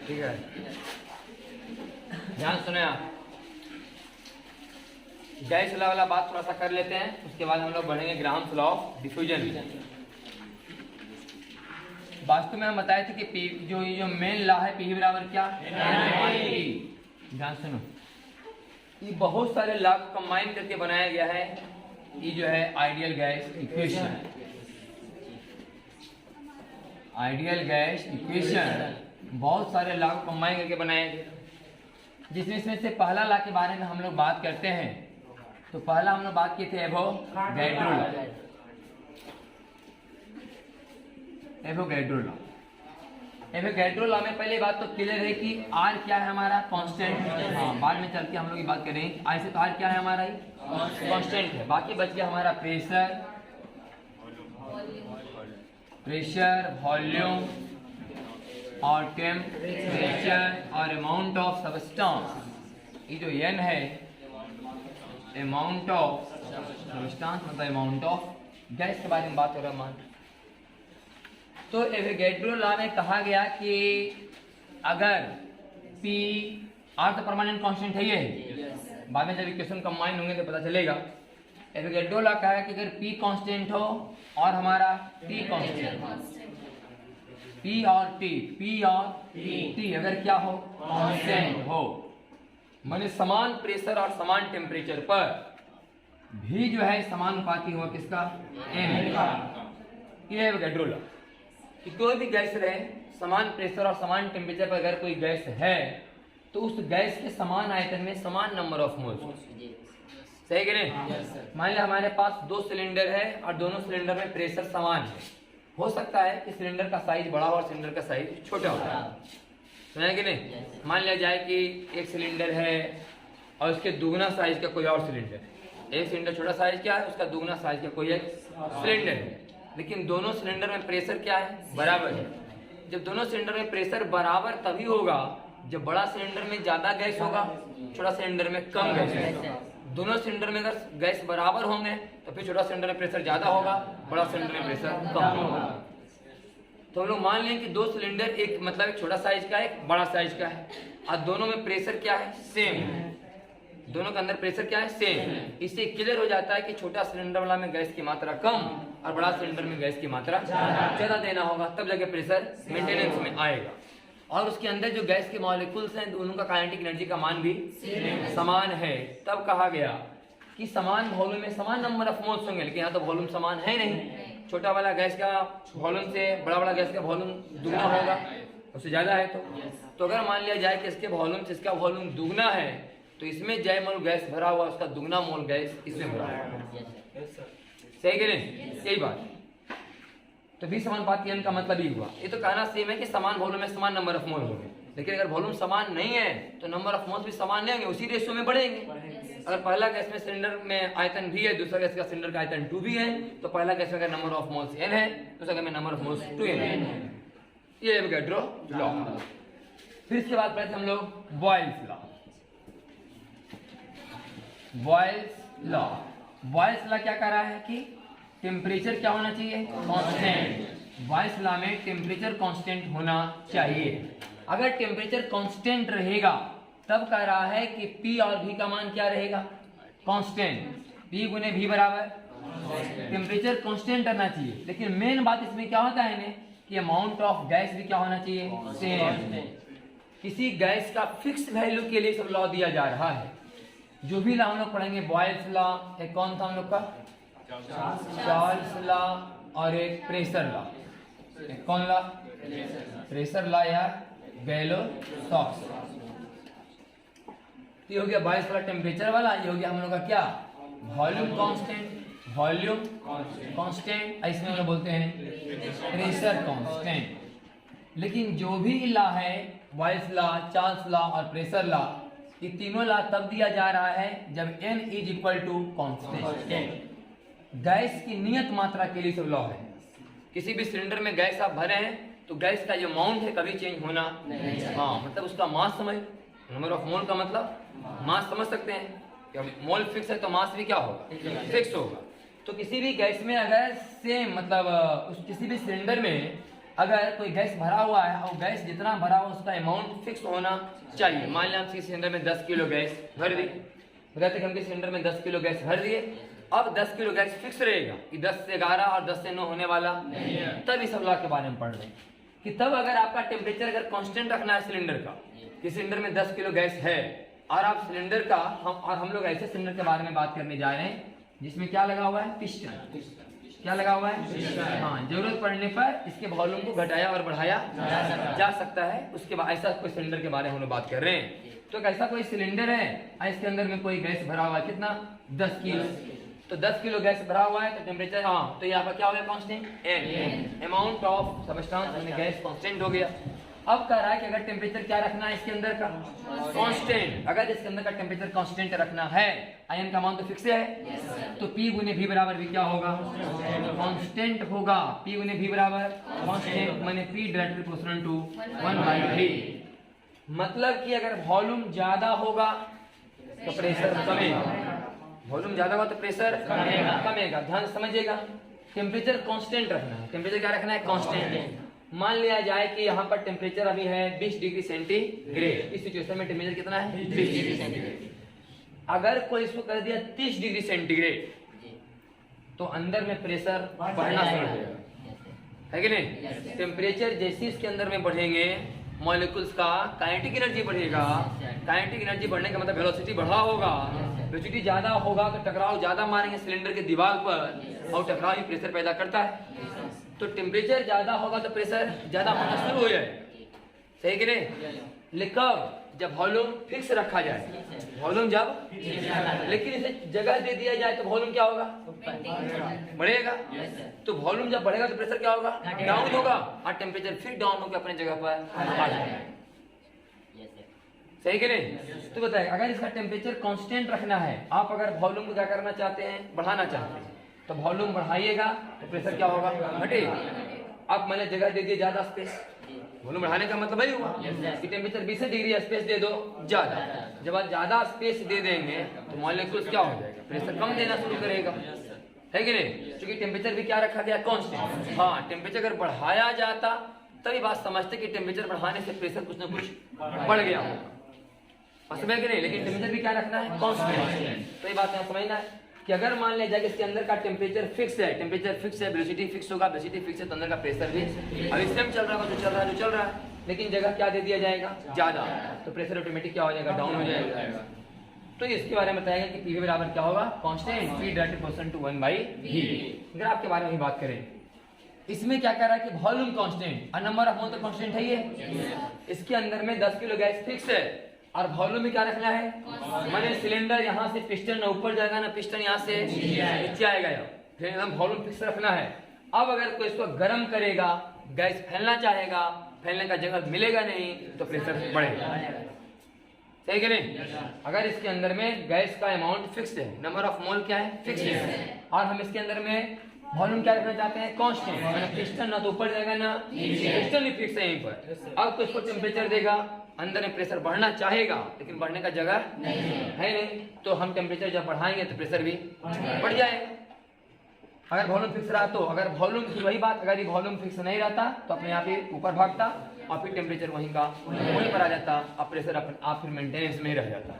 ठीक है, ध्यान सुने आप। गैस लॉ वाला बात थोड़ा सा कर लेते हैं, उसके बाद हम लोग बढ़ेंगे ग्राहम्स लॉ ऑफ डिफ्यूजन। वास्तव में हम बताए थे कि पी जो मेन लॉ है, पी बराबर क्या, ध्यान सुनो। ये बहुत सारे लॉ को कंबाइन करके बनाया गया है। ये जो है ideal gas equation, ideal gas equation बहुत सारे लॉ को कंबाइन करके बनाया गया, जिसमें इसमें से पहला लॉ के बारे में हम लोग बात करते हैं। तो पहला हम लोग बात किए थे Avogadro law. Avogadro law, Avogadro law में पहले बात तो क्लियर है कि आर क्या है हमारा, कांस्टेंट। हाँ, बाद में चल के हम लोग ये बात करेंगे आई से। तो आर क्या है हमारा, कांस्टेंट है। बाकी बच गया हमारा प्रेशर, वॉल्यूम और टेम्परेचर और अमाउंट ऑफ सब्सटेंस। ये जो एन है, अमाउंट ऑफ सब्सटेंस मतलब अमाउंट ऑफ गैस के बारे में बात हो रहा है मान। तो एवोगैड्रो लॉ में कहा गया कि अगर P, R तो परमानेंट कांस्टेंट है, ये बाद में जब इक्वेशन कंबाइन होंगे तो पता चलेगा। एवोगैड्रो लॉ कहा है कि अगर P कांस्टेंट हो और हमारा T कांस्टेंट, P और T अगर क्या हो, कांस्टेंट हो, माने समान प्रेशर और समान टेम्परेचर पर भी जो है समानुपाती हुआ किसका, N का। ये है एवोगैड्रो लॉ कि कोई भी गैस रहे, समान प्रेशर और समान टेम्परेचर पर अगर कोई गैस है तो उस गैस के समान आयतन में समान नंबर ऑफ मोल्स। सही कि नहीं? मान लिया हमारे पास 2 सिलेंडर है और दोनों सिलेंडर में प्रेशर समान है। हो सकता है कि सिलेंडर का साइज बड़ा हो और सिलेंडर का साइज छोटा हो, समझा कि नहीं? मान लिया जाए कि एक सिलेंडर है और उसके दुगना साइज का कोई और सिलेंडर है। एक सिलेंडर छोटा साइज क्या है, उसका दुगना साइज का कोई एक सिलेंडर है, लेकिन दोनों सिलेंडर में प्रेशर क्या है, बराबर है। जब दोनों सिलेंडर में प्रेशर बराबर तभी होगा जब बड़ा सिलेंडर में ज्यादा गैस होगा, छोटा सिलेंडर में कम गैस होगा। दोनों सिलेंडर में अगर गैस बराबर होंगे तो फिर छोटा सिलेंडर में प्रेशर ज्यादा होगा, बड़ा सिलेंडर में प्रेशर कम होगा। तो हम लोग मान लें कि 2 सिलेंडर, एक मतलब एक छोटा साइज का है, एक बड़ा साइज का है, और दोनों में प्रेशर क्या है, सेम है। दोनों के अंदर प्रेशर क्या है, सेम। इससे क्लियर हो जाता है कि छोटा सिलेंडर वाला में गैस की मात्रा कम और बड़ा सिलेंडर में गैस की मात्रा ज्यादा देना होगा, तब जाके प्रेशर मेंटेनेंस में आएगा। और उसके अंदर जो गैस के मॉलिक्यूल्स हैं उनका काइनेटिक एनर्जी का मान भी समान है। तब कहा गया कि समान वॉल्यूम में समान नंबर ऑफ मोल्स होंगे, लेकिन यहाँ तो वॉल्यूम समान है नहीं। छोटा वाला गैस का वॉल्यूम से बड़ा वाला गैस का वॉल्यूम दुगना होगा, उससे ज्यादा है। तो अगर मान लिया जाए कि इसके वॉल्यूम से इसका वॉल्यूम दुगना है तो इसमें जय मोल गैस भरा हुआ, उसका दुगना मोल गैस इसमें भरा हुआ। सही कि नहीं? यही बात। तो भी समानुपाती N का मतलब ही हुआ। ये तो कहना सेम है कि समान वॉल्यूम में समान नंबर ऑफ मोल होंगे, लेकिन अगर वॉल्यूम समान नहीं है तो नंबर ऑफ मोल्स भी समान नहीं होंगे, उसी रेशियो में बढ़ेंगे। अगर पहला गैस में सिलेंडर में आयतन भी है, दूसरा गैस का सिलेंडर का आयतन 2 भी है, तो पहला गैस में अगर नंबर ऑफ मोल्स N है, दूसरा में नंबर ऑफ मोल्स 2N है। ये एवोगैड्रो लॉ। फिर इसके बाद पढ़ते हम लोग बॉयल्स लॉ। बॉयल्स लॉ क्या कह रहा है कि टेम्परेचर क्या होना चाहिए, कांस्टेंट। बॉयल्स लॉ में टेम्परेचर कांस्टेंट होना चाहिए। अगर टेम्परेचर कांस्टेंट रहेगा तब कह रहा है कि P और V का मान क्या रहेगा, कांस्टेंट। P गुने V बराबर टेम्परेचर कांस्टेंट रहना चाहिए। लेकिन मेन बात इसमें क्या होता है कि अमाउंट ऑफ गैस भी क्या होना चाहिए, सेम। किसी गैस का फिक्स वैल्यू के लिए सब लॉ दिया जा रहा है। जो भी लॉ हम लोग पढ़ेंगे, बॉयल्स लॉ, एक कौन था हम लोग का, चार्ल्स लॉ, और एक प्रेशर लॉ। एक कौन लॉ, प्रेशर लॉ या गैलो-सॉक्स। ये हो गया बॉयल्स वाला टेम्परेचर वाला। ये हो गया हम लोग का क्या, वॉल्यूम कांस्टेंट। वॉल्यूम कांस्टेंट इसमें हम लोग बोलते हैं प्रेशर कांस्टेंट। लेकिन जो भी लॉ है, बॉयल्स लॉ, चार्ल्स लॉ और प्रेशर लॉ, ये तीनों लॉ तब दिया जा रहा है जब N is equal to constant. Gas की नियत मात्रा के लिए सब लॉ है। किसी भी सिलेंडर में गैस आप भरे हैं तो गैस का जो अमाउंट है कभी चेंज होना नहीं। हाँ, मतलब उसका मास समझ, नंबर ऑफ मोल का मतलब मास समझ सकते हैं। मोल फिक्स है तो मास भी क्या होगा, फिक्स होगा। तो किसी भी गैस में अगर सेम मतलब किसी भी सिलेंडर में अगर कोई गैस भरा हुआ है और गैस जितना भरा हुआ उसका अमाउंट फिक्स होना चाहिए। मान लिया हम सिलेंडर में 10 किलो गैस भर दी, कहते हम सिलेंडर में 10 किलो गैस भर दिए। अब 10 किलो गैस फिक्स रहेगा कि 10 से 11 और 10 से 9 होने वाला तब इस लॉ के बारे में पढ़ रहे हैं कि तब अगर आपका टेम्परेचर अगर कांस्टेंट रखना है सिलेंडर का, कि सिलेंडर में 10 किलो गैस है और आप सिलेंडर का हम लोग ऐसे सिलेंडर के बारे में बात करने जा रहे हैं जिसमें क्या लगा हुआ है, पिस्टन। क्या लगा हुआ है? हाँ, जरूरत पड़ने पर इसके वॉल्यूम को घटाया और बढ़ाया जा सकता है। उसके बाद ऐसा कोई सिलेंडर के बारे में हम लोग बात कर रहे हैं। तो ऐसा कोई सिलेंडर है, इसके अंदर में कोई गैस भरा हुआ है, कितना? 10 किलो। तो 10 किलो गैस भरा हुआ है तो टेम्परेचर, हाँ, तो यहाँ पर क्या हो गया? कांस्टेंट। अमाउंट ऑफ सब्सटेंस यानी गैस कांस्टेंट हो गया। अब कह रहा है कि अगर टेम्परेचर क्या रखना है इसके अंदर का? कांस्टेंट। अगर इसके अंदर का टेम्परेचर कांस्टेंट रखना है, आयन का मान तो फिक्स है, तो P गुने V बराबर भी क्या होगा? कांस्टेंट होगा। P गुने V बराबर कांस्टेंट माने P डायरेक्टली प्रोपोर्शनल टू 1/3। मतलब कि अगर वॉल्यूम ज्यादा होगा तो प्रेशर कमेगा, वॉल्यूम ज्यादा होगा तो प्रेशर कमेगा। ध्यान से समझिएगा, टेम्परेचर कांस्टेंट रखना है। टेम्परेचर क्या रखना है? कांस्टेंट। मान लिया जाए कि यहाँ पर टेम्परेचर अभी है 20 डिग्री सेंटीग्रेड। इस सिचुएशन में टेम्परेचर कितना है? 20 डिग्री सेंटीग्रेड। अगर कोई इसको कर दिया 30 डिग्री सेंटीग्रेड तो अंदर में प्रेशर बढ़ना शुरू हो जाएगा, है कि नहीं? टेम्परेचर जैसे इसके अंदर में बढ़ेंगे मॉलिक्यूल्स का काइनेटिक एनर्जी बढ़ेगा। काइनेटिक एनर्जी बढ़ने का मतलब वेलोसिटी बढ़ा होगा। वेलोसिटी ज्यादा होगा तो टकराव ज्यादा मारेंगे सिलेंडर के दीवार पर और टकराव ही प्रेशर पैदा करता है। तो टेम्परेचर ज्यादा होगा तो प्रेशर ज्यादा होना शुरू हो जाए, सही कि नहीं? लेकिन जब वॉल्यूम फिक्स रखा जाए, वॉल्यूम जब, लेकिन इसे जगह दे दिया जाए तो वॉल्यूम क्या होगा? बढ़ेगा। तो वॉल्यूम जब बढ़ेगा तो प्रेशर क्या होगा? डाउन होगा और टेम्परेचर फिर डाउन होकर अपने जगह पर आ जाएगा, सही कि नहीं? तो बताइए, अगर इसका टेम्परेचर कांस्टेंट रखना है, आप अगर वॉल्यूम को क्या करना चाहते हैं? बढ़ाना चाहते हैं, तो वॉल्यूम बढ़ाइएगा तो प्रेशर क्या होगा? घटेगा। अब मैंने जगह दे दी ज्यादा स्पेस, वॉल्यूम बढ़ाने का मतलब वही हुआ कि टेम्परेचर 20 डिग्री स्पेस दे दो ज्यादा। जब आप ज्यादा स्पेस दे देंगे तो मॉलिक्यूल्स क्या हो जाएगा? प्रेशर कम देना शुरू करेगा, है कि नहीं? क्योंकि टेम्परेचर भी क्या रखा गया? कांस्टेंट। हाँ, टेम्परेचर अगर बढ़ाया जाता तभी बात समझते कि टेम्परेचर बढ़ाने से प्रेशर कुछ ना कुछ बढ़ गया होगा, समझ कि नहीं? लेकिन टेम्परेचर भी क्या रखना है? कांस्टेंट। तो ये बात यहाँ समझना है कि अगर मान लिया जाए कि इसके अंदर का टेम्परेचर फिक्स है, टेम्परेचर फिक्स है, वेलोसिटी फिक्स होगा, वेलोसिटी फिक्स है तो अंदर का प्रेशर भी अभी सेम चल रहा होगा, जो चल रहा है, लेकिन जगह क्या दे दिया जाएगा? ज्यादा, तो प्रेशर ऑटोमेटिक क्या हो जाएगा? डाउन हो जाएगा। तो इसके बारे में बताएगा कि पीवी बराबर क्या होगा? Constant, P directly proportional to 1/V। अगर आपके बारे में बात करें, इसमें क्या कह रहा है कि वॉल्यूम कांस्टेंट और नंबर ऑफ मोल तो कांस्टेंट है ये। इसके अंदर में 10 किलो गैस फिक्स है और वॉल्यूम में क्या रखना है? माने सिलेंडर यहाँ से पिस्टन ऊपर जाएगा ना, पिस्टन यहाँ से नीचे आएगा, फिर एकदम वॉल्यूम फिक्स रखना है। अब अगर कोई इसको गर्म करेगा, गैस फैलना चाहेगा, फैलने का जगह मिलेगा नहीं तो प्रेशर बढ़ेगा, सही कि नहीं? अगर इसके अंदर में गैस का अमाउंट फिक्स है, नंबर ऑफ मोल क्या है? फिक्स है, और हम इसके अंदर में वॉल्यूम क्या रखना चाहते हैं? कांस्टेंट। मैंने पिस्टन ना तो ऊपर जाएगा ना, पिस्टन ही फिक्स है यहीं पर। अब तो इसको टेम्परेचर देगा, अंदर में प्रेशर बढ़ना चाहेगा लेकिन बढ़ने का जगह है नहीं, तो हम टेम्परेचर जब बढ़ाएंगे तो प्रेशर भी बढ़ जाएगा। अगर वॉल्यूम फिक्स रहा तो, अगर वॉल्यूम की वही बात, अगर ये वॉल्यूम फिक्स नहीं रहता तो अपने आप ही ऊपर भागता और फिर टेम्परेचर वहीं का वहीं पर आ जाता और प्रेशर आप फिर मेंटेनेंस में ही रह जाता।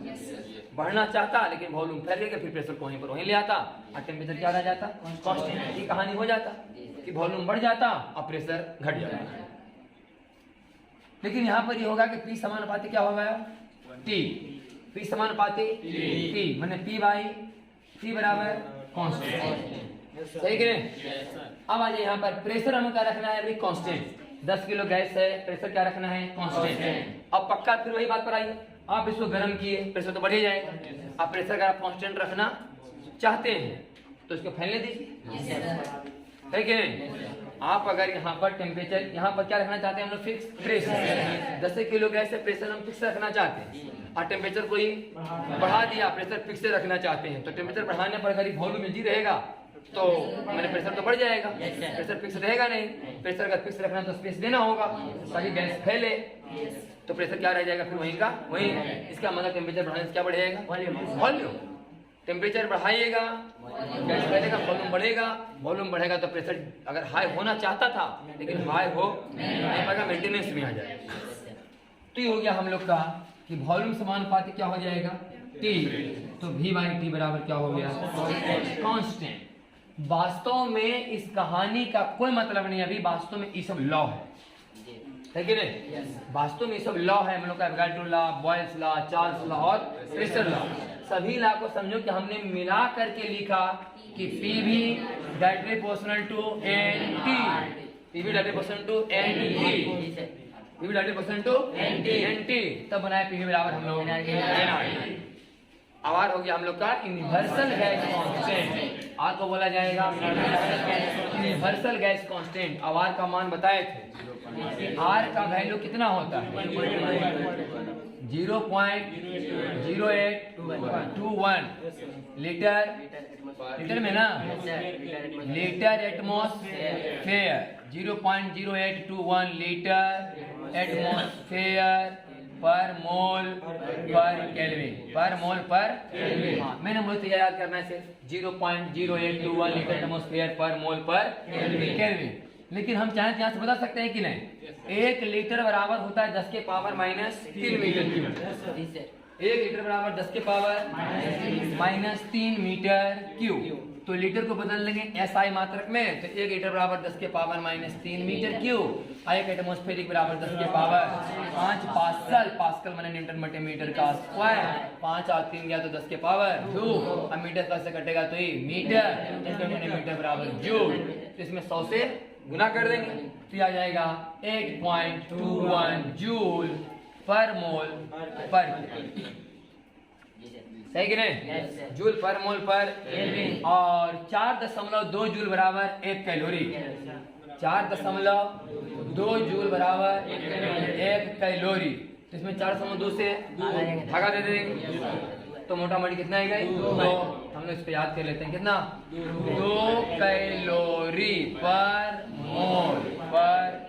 बढ़ना चाहता लेकिन वॉल्यूम फैल गया, फिर प्रेशर को वहीं पर वहीं ले आता और टेम्परेचर क्या रह जाता? कांस्टेंट। की कहानी हो जाता कि वॉल्यूम बढ़ जाता और प्रेशर घट जाता। लेकिन यहाँ पर ये होगा कि P समानुपाती क्या होगा? T। P समानुपाती T माने P/T बराबर कांस्टेंट, सही कि नहीं? अब आ जाए यहाँ पर प्रेशर हमें क्या रखना है? अभी कांस्टेंट। 10 किलो गैस है, प्रेशर क्या रखना है? कांस्टेंट। अब पक्का फिर वही बात पर आइए, आप इसको गर्म किए, प्रेशर तो बढ़ ही जाएगा। आप प्रेशर का आप कांस्टेंट रखना चाहते हैं तो इसको फैलने दीजिए, है कि नहीं? आप अगर यहाँ पर टेम्परेचर, यहाँ पर क्या रखना चाहते हैं हम लोग? Fix pressure. 10 किलो गैस है, प्रेशर हम फिक्स रखना चाहते हैं और टेम्परेचर कोई बढ़ा दिया, प्रेशर फिक्स रखना चाहते हैं, तो टेम्परेचर बढ़ाने पर अगर वॉल्यूम इजी रहेगा तो मैंने प्रेशर तो बढ़ जाएगा, प्रेशर फिक्स रहेगा नहीं। प्रेशर अगर फिक्स रखना तो स्पेस देना होगा ताकि गैस फैले, तो प्रेशर क्या रह जाएगा? फिर वहीं का वहीं। इसका मतलब टेम्परेचर बढ़ाने से क्या बढ़ जाएगा? वॉल्यूम, टेम्परेचर बढ़ाइएगा गैस बढ़ेगा, वॉल्यूम बढ़ेगा, वॉल्यूम बढ़ेगा तो प्रेशर अगर हाई होना चाहता था लेकिन हाई हो नहीं पाएगा, मेंटेनेंस में आ जाएगा। तो ये हो गया हम लोग का कि वॉल्यूम समानुपाती क्या हो जाएगा T, तो V बाई टी बराबर क्या हो गया कांस्टेंट। वास्तव में इस कहानी का कोई मतलब नहीं, अभी वास्तव में ये सब लॉ है कि नहीं? वास्तव में ये सब लॉ है, हम लोग का Avogadro law, Boyle's law, Charles law और प्रेशर लॉ, सभी लॉ को समझो कि हमने मिला करके लिखा कि PV directly proportional to NT, PV directly proportional to NT, PV directly proportional to NT, तब बनाया PV बराबर हम लोग NI। आर हो गया हम लोग का यूनिवर्सल गैस कांस्टेंट, आर को बोला जाएगा यूनिवर्सल गैस कांस्टेंट। आर का मान बताए थे, आर का वैल्यू कितना होता है 0.0821 लीटर, लीटर में ना, लीटर एटमॉस्फेयर, 0.0821 लीटर एटमॉस्फेयर पर मोल पर केल्विन, पर मोल पर हाँ, मैंने मुझे याद करना है सिर्फ 0.0821 लीटर एटमॉस्फेयर पर मोल पर केल्विन। लेकिन हम चाहें तो यहाँ से बता सकते हैं कि नहीं, 1 लीटर बराबर होता है 10 के पावर -3 मीटर क्यूब, 1 लीटर बराबर 10 के पावर -3 मीटर क्यूब। तो लीटर को बदल लेंगे SI मात्रक में, तो 1 लीटर बराबर 10 के पावर -3 मीटर क्यूब, एक एटमॉस्फेरिक बराबर 10 के पावर 5 पास्कल, पास्कल माने न्यूटन बटे मीटर का स्क्वायर, 5 और 3 गया तो 10 के पावर 2, अब मीटर कैसे कटेगा तो ये मीटर, मीटर बराबर जूल, तो इसमें 100 से गुना कर देंगे तो ये आ जाएगा 8.21 जूल पर मोल पर, सही कि नहीं? जूल पर मोल पर, और 4.2 जूल बराबर 1 कैलोरी, 4.2 जूल बराबर 1 कैलोरी, तो इसमें 4.2 से भागा दे देंगे तो मोटा मोटी कितना आएगा? तो हम लोग इसको याद कर लेते हैं, कितना 2 कैलोरी पर मोल पर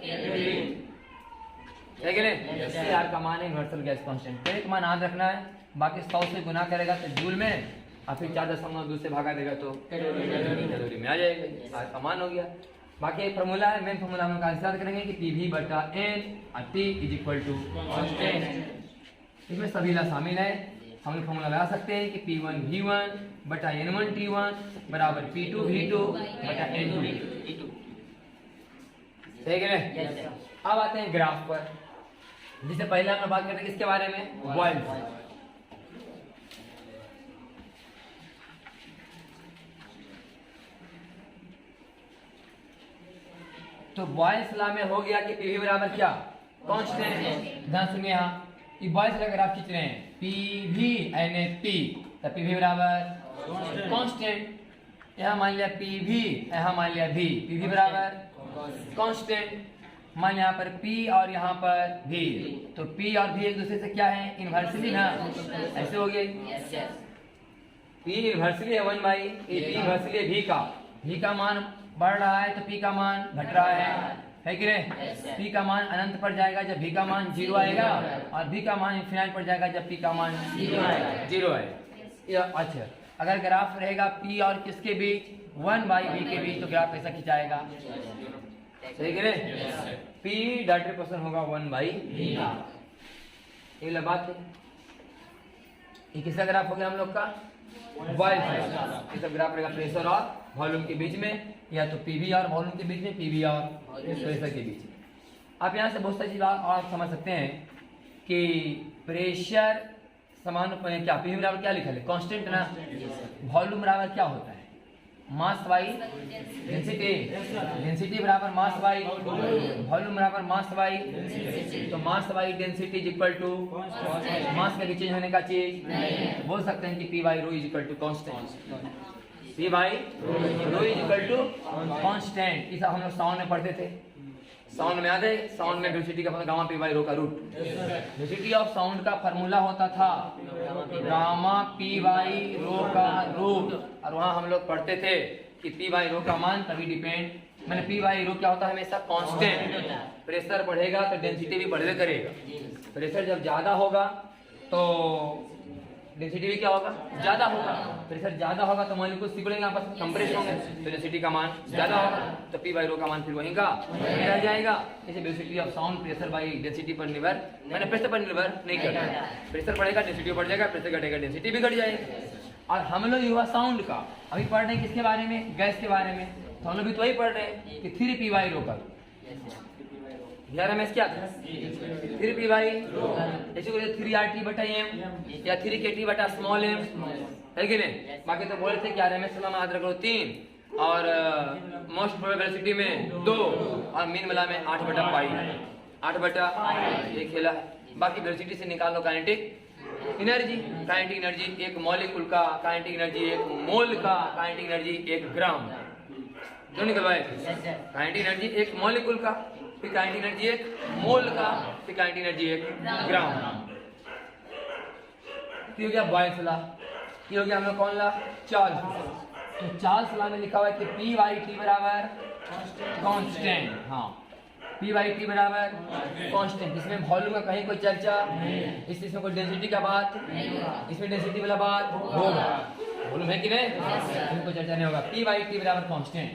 है कि नहीं? यार का मान है यूनिवर्सल गैस कांस्टेंट, तो एक मान याद रखना है, बाकी 100 से गुना करेगा तो जूल में, और फिर 4.2 से भागा देगा तो कैलोरी में आ जाएगा, आर का मान हो गया। बाकी एक फार्मूला है, मेन फार्मूला हम लोग याद करेंगे कि PV बटा N और T is equal to constant. इसमें सभी ला शामिल है, हम लोग फार्मूला लगा सकते हैं कि P1 V1 बटा N1 T1 बराबर P2 V2 बटा N2 E2, सही है ना? अब आते हैं ग्राफ पर, जिससे पहले हम बात करते हैं किसके बारे में, बॉयल्स। तो बॉयल्स लॉ में हो गया कि PV बराबर क्या कांस्टेंट। ध्यान सुनिए, यहाँ ये बॉयल्स लॉ का ग्राफ खींच रहे हैं, PV NP, तो PV बराबर कांस्टेंट, यहाँ मान लिया PV, यहाँ मान लिया V, PV बराबर कांस्टेंट, मान यहाँ पर P और यहाँ पर V, तो P और V एक दूसरे से क्या है, इनवर्सली ना, ऐसे हो गए, P इनवर्सली है 1 बाई, P इनवर्सली है V का, V का मान बढ़ रहा है तो P का मान घट रहा है कि नहीं? P का मान अनंत पर जाएगा जब V का मान 0 आएगा, और V का मान इनफिनाइट पर जाएगा जब P का मान 0 आएगा। अच्छा, अगर ग्राफ रहेगा P और किसके बीच, 1 बाई V के बीच, तो ग्राफ ऐसा खिंचाएगा, सही कि नहीं? P डायरेक्टली प्रोपोर्शनल होगा 1 बाई V का, ये बात है। ये किसका ग्राफ हो गया हम लोग का, बॉयल्स। ये सब ग्राफ रहेगा प्रेशर और वॉल्यूम के बीच में, या तो PV और वॉल्यूम के बीच में, PV और प्रेशर के बीच में। आप यहाँ से बहुत सारी चीज और समझ सकते हैं कि प्रेशर समान क्या, PV बराबर क्या लिखा है कांस्टेंट ना, वॉल्यूम बराबर क्या होता है मास बाई डेंसिटी, डेंसिटी बराबर मास बाई वॉल्यूम बराबर मास बाई, तो mass by density is equal to mass का चेंज होने का चीज, बोल सकते हैं कि P by rho is equal to constant, P by rho is equal to constant. इस हम लोग साउंड में पढ़ते थे, साउंड में याद है, साउंड में डेंसिटी का गामा P बाई रो का रूट, डेंसिटी ऑफ साउंड का फार्मूला होता था गामा P बाई रो का रूट, और वहां हम लोग पढ़ते थे कि P बाई रो का मान कभी डिपेंड, मैंने P बाई रो क्या होता है हमेशा कांस्टेंट, प्रेशर बढ़ेगा तो डेंसिटी भी बढ़े करेगा, प्रेशर जब ज्यादा होगा तो डेंसिटी भी क्या होगा, ज्यादा होगा। प्रेशर ज्यादा होगा तो मॉलिक्यूल सिकुड़ेंगे आपस में, कंप्रेस होंगे, तो डेंसिटी का मान ज्यादा होगा, तो पी बाई रो का मान फिर वहीं का रह जाएगा। जैसे velocity of sound pressure by density पर निर्भर, मैंने प्रेशर पर निर्भर नहीं करता, प्रेशर बढ़ेगा डेंसिटी बढ़ जाएगा, प्रेशर घटेगा डेंसिटी भी घट जाएगी। और हम लोग युवा साउंड का अभी पढ़ रहे हैं किसके बारे में, गैस के बारे में, तो हम लोग भी तो वही पढ़ रहे हैं कि 3 पी बाई रो का 11 में क्या था 3 पी बाई, ऐसे को 3 RT बटा m या 3 KT बटा स्मॉल m है कि नहीं। बाकी तो बोले थे कि RMS में याद रखो 3 और मोस्ट प्रोबेबल वेलोसिटी में 2 और मीन वाला में 8 बटा पाई, 8 बटा ये खेला है। बाकी वेलोसिटी से निकाल लो काइनेटिक एनर्जी, काइनेटिक एनर्जी एक मॉलिक्यूल का, काइनेटिक एनर्जी एक मोल का, काइनेटिक एनर्जी 1 ग्राम, जो निकलवाए काइनेटिक एनर्जी एक मॉलिक्यूल का, फिर काइनेटिक एनर्जी एक मोल का, फिर काइनेटिक एनर्जी 1 ग्राम। ये हो गया बॉयल्स लॉ, ये हो गया हम लोग कौन ला, चार्ल्स। तो चार्ल्स लॉ में लिखा हुआ है कि पी बाई टी बराबर कांस्टेंट, हाँ पी बाई टी बराबर कांस्टेंट, जिसमें वॉल्यूम का कहीं कोई चर्चा, इसमें कोई डेंसिटी का बात, इसमें डेंसिटी वाला बात होगा, वॉल्यूम है कि नहीं, इसमें कोई चर्चा नहीं होगा। पी बाई टी बराबर कांस्टेंट।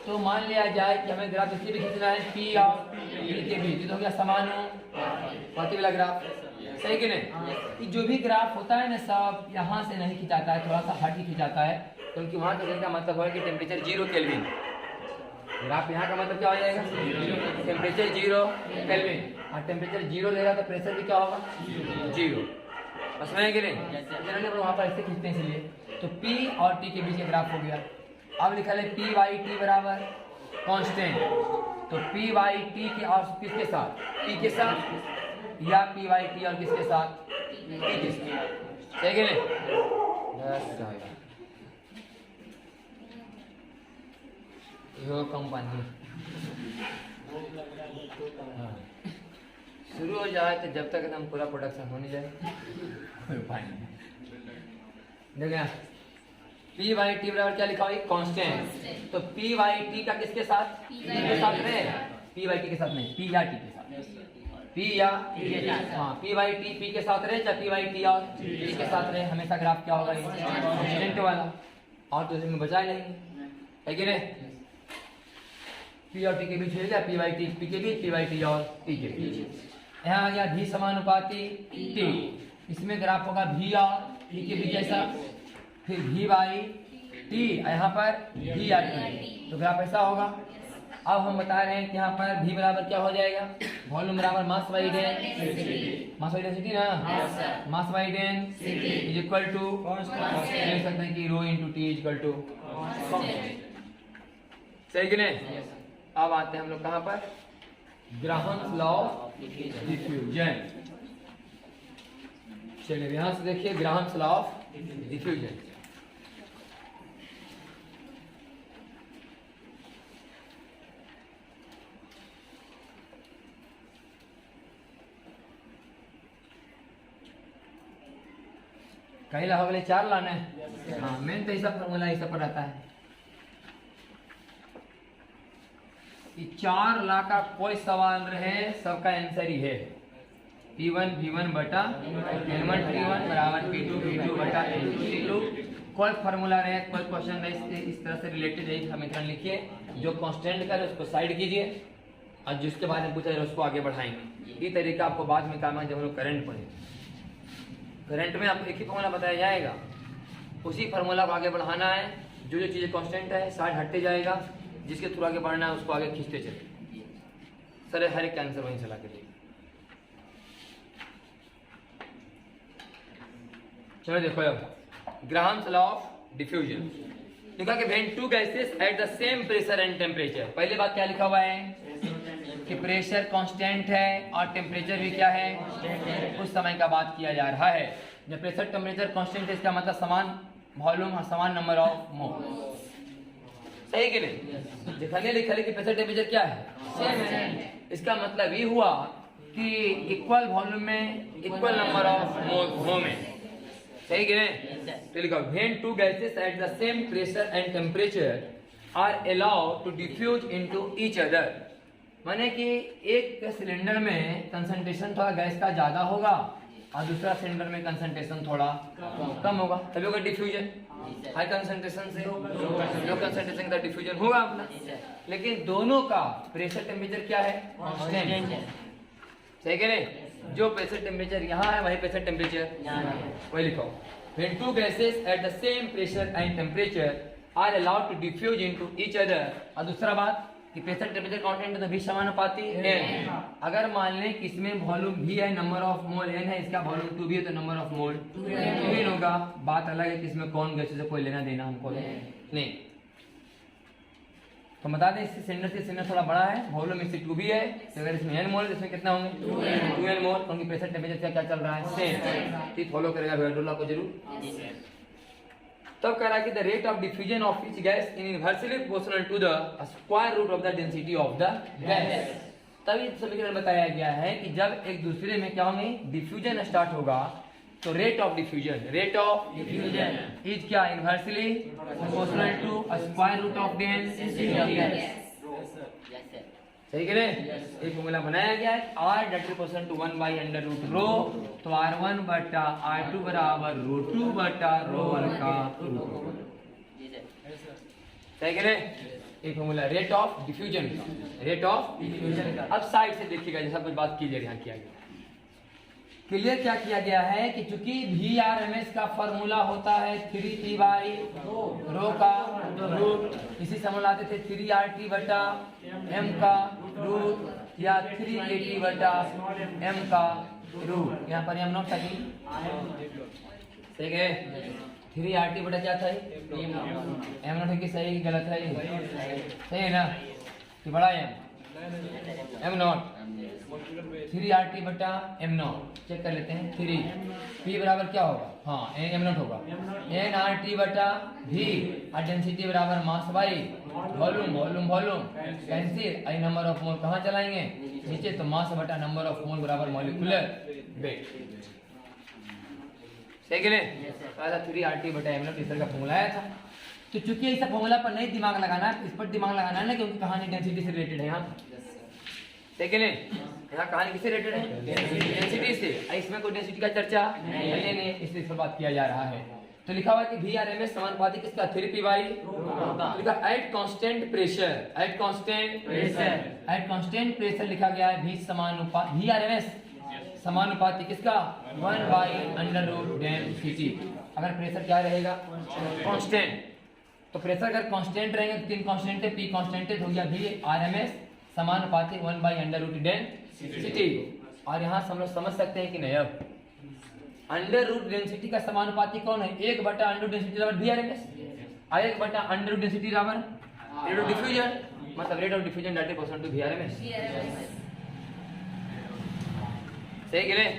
तो मान लिया जाए कि हमें ग्राफ इसलिए भी खींचना है पी और टी के बीच, तो हो गया समानुपाती वाला ग्राफ, सही कि नहीं। जो भी ग्राफ होता है ना सब यहाँ से नहीं खिंचाता है, थोड़ा सा हट ही खिंचाता है, क्योंकि वहाँ कहने का मतलब है कि टेम्परेचर 0 केल्विन, ग्राफ यहाँ का मतलब क्या हो जाएगा, टेम्परेचर 0 केल्विन, और टेम्परेचर 0 रहेगा तो प्रेशर भी क्या होगा 0, बस में कि नहीं। जनरली वहाँ पर ऐसे खींचते हैं इसलिए। तो पी और टी के बीच का ग्राफ हो गया। अब लिखा है पी बाई टी बराबर कांस्टेंट, तो पी बाई टी के और किसके साथ, पी के साथ, या पी बाई टी और किसके साथ, टी के साथ, सही कि नहीं। यो कंपनी शुरू हो जाए तो जब तक एकदम पूरा प्रोडक्शन होने जाए कोई उपाय नहीं। देखना पी बाई टी बराबर क्या लिखा हुआ है, कांस्टेंट। तो पी बाई टी का किसके साथ, के साथ रहे, पी बाई टी के साथ नहीं, पी या टी के साथ, पी या हाँ पी बाई टी पी के साथ रहे, चाहे पी बाई टी और टी के साथ रहे, हमेशा ग्राफ क्या होगा कांस्टेंट वाला, और तो इसमें बचा लेंगे, है कि नहीं। पी और टी के बीच है, पी बाई टी पी के बीच, पी बाई टी और टी के बीच। यहाँ आ गया भी समानुपाती टी, इसमें ग्राफ होगा भी और टी के बीच ऐसा, फिर भी बाई टी, यहाँ पर भी या टी, तो ग्राफ ऐसा होगा। अब हम बता रहे हैं कि यहाँ पर भी बराबर क्या हो जाएगा, वॉल्यूम बराबर mass by density, mass by density ना, mass by density is equal to लिख सकते हैं कि rho into T is equal to, सही कि नहीं। अब आते हैं हम लोग कहाँ पर, ग्राहम्स लॉ ऑफ डिफ्यूजन। चलिए यहां से देखिए ग्राहम्स लॉ ऑफ डिफ्यूजन। कहीं ला हो गए 4 लाना है, हाँ मेन तो ऐसा फॉर्मूला ऐसा पर आता है कि 4 ला का कोई सवाल रहे सबका आंसर ही है, P1 V1 बटा N1 T1 बराबर P2 V2 बटा N2 T2। कोई फार्मूला रहे, कोई क्वेश्चन रहे इस तरह से रिलेटेड है, समीकरण लिखिए, जो कांस्टेंट करे उसको साइड कीजिए और जिसके बाद में पूछा जाए उसको आगे बढ़ाएंगे। ये तरीका आपको बाद में काम है जब हम लोग करंट पढ़े, करंट में आपको एक ही फार्मूला बताया जाएगा, उसी फार्मूला को आगे बढ़ाना है, जो जो चीज़ें कांस्टेंट है साइड हटते जाएगा, जिसके थ्रू आगे बढ़ना है उसको आगे खींचते चले, सर हर एक आंसर वहीं चला के लिए। चलो देखो अब ग्राहम्स लॉ ऑफ डिफ्यूजन लिखा कि when two gases at the same pressure and temperature. पहली बात क्या लिखा हुआ है कि प्रेशर कांस्टेंट है और टेम्परेचर भी क्या है, उस समय का बात किया जा रहा है। जब प्रेशर टेम्परेचर कांस्टेंट है इसका मतलब समान वॉल्यूम और समान नंबर ऑफ मोल, सही कि नहीं। जितने लिखा है कि प्रेशर टेम्परेचर क्या है सेम है, इसका मतलब ये हुआ कि इक्वल वॉल्यूम में इक्वल नंबर ऑफ मोल में, सही कि नहीं। तो लिखा when two gases at the same pressure and temperature are allowed to diffuse into each other, माने कि एक सिलेंडर में कंसंट्रेशन थोड़ा गैस का ज्यादा होगा और दूसरा सेंटर में कंसंट्रेशन थोड़ा कम होगा, तभी होगा डिफ्यूजन। हाई कंसंट्रेशन से लो कंसंट्रेशन का डिफ्यूजन होगा अपना। लेकिन दोनों का प्रेशर टेम्परेचर क्या है? कांस्टेंट। सही कह रहे? जो प्रेशर टेम्परेचर यहाँ है वही प्रेशर टेम्परेचर वही लिखो। When two gases at the same pressure and temperature are allowed to diffuse into each other। और दूसरा बात कि प्रेशर टेम्परेचर कांस्टेंट है तो भी समानुपाती n। अगर मान लें कि इसमें वॉल्यूम भी है, नंबर ऑफ मोल n है, इसका वॉल्यूम 2 भी है तो नंबर ऑफ मोल 2n होगा। बात अलग है कि इसमें कौन गैसेस से कोई लेना देना हमको नहीं। तो बता दें इससे सेंटर थोड़ा बड़ा है, वॉल्यूम इससे 2 भी है, तो अगर इसमें n मोल तो इसमें कितना होंगे 2n मोल, क्योंकि प्रेशर टेम्परेचर क्या चल रहा है सेम। ठीक फॉलो करेगा अवोगाड्रो लॉ को जरूर। तब कह रहा है कि the rate of diffusion of each gas in inversely proportional to the square root of the density of the gas. तभी समीकरण बताया गया है कि जब एक दूसरे में क्या होंगे डिफ्यूजन स्टार्ट होगा तो रेट ऑफ डिफ्यूजन इज क्या inversely proportional to square root of density of gas. सही कह रहे? एक फॉर्मूला बनाया गया है R = 1 by under root रो, तो R1 बटा R2 बराबर √2 बटा 𝜌1 का रूट। सही कह रहे? एक फॉर्मूला रेट ऑफ डिफ्यूजन का। अब साइड से देखिएगा जैसा कुछ बात की यहाँ किया गया क्लियर क्या किया गया है कि चूंकि VRMS का फॉर्मूला होता है 3P बाई रो का रूट, इसी से हम लाते थे 3RT बटा M का रूट या 3AT बटा M का रूट। यहाँ पर M नॉट था कि सही है 3RT बटा क्या था M नॉट है कि सही कि गलत है? सही है ना कि बड़ा M नॉट 3RT बटा M नॉट चेक कर लेते हैं। 3P बराबर क्या होगा? हाँ M नॉट होगा nRT बटा V और डेंसिटी बराबर mass by volume cancel. I number of मोल कहाँ चलाएंगे नीचे, तो मास बटा नंबर ऑफ मोल बराबर मॉलिक्यूलर वेट। सही है? 3RT बटा M नॉट इस तरह का फॉर्मूला आया था। तो चूंकि इस फॉर्मूला पर नहीं दिमाग लगाना, इस पर दिमाग लगाना है ना, क्योंकि कहानी डेंसिटी से रिलेटेड है यहाँ। ठीक है? यहाँ कहानी किससे रिलेटेड है? डेंसिटी से। इसमें कोई डेंसिटी का चर्चा नहीं, इसलिए इस पर बात किया जा रहा है। तो लिखा हुआ है कि VRMS समानुपाती किसका 3P बाई लिखा एट कांस्टेंट प्रेशर लिखा गया है VRMS समानुपाती किसका 1 बाई अंडर रूट डेंसिटी। अगर प्रेशर क्या रहेगा कांस्टेंट, तो प्रेशर अगर कांस्टेंट रहेंगे तो 3 कांस्टेंट है, P कांस्टेंट है, तो हो गया VRMS समानुपाती 1 बाई अंडर रूट डेंसिटी। और यहाँ हम लोग समझ सकते हैं कि नहीं, अब अंडर रूट डेंसिटी का समानुपाती कौन है? 1 बटा अंडर रूट डेंसिटी बराबर VRMS और 1 बटा अंडर रूट डेंसिटी बराबर रेट ऑफ डिफ्यूजन, मतलब rate of diffusion directly proportional to VRMS। सही कह रहे?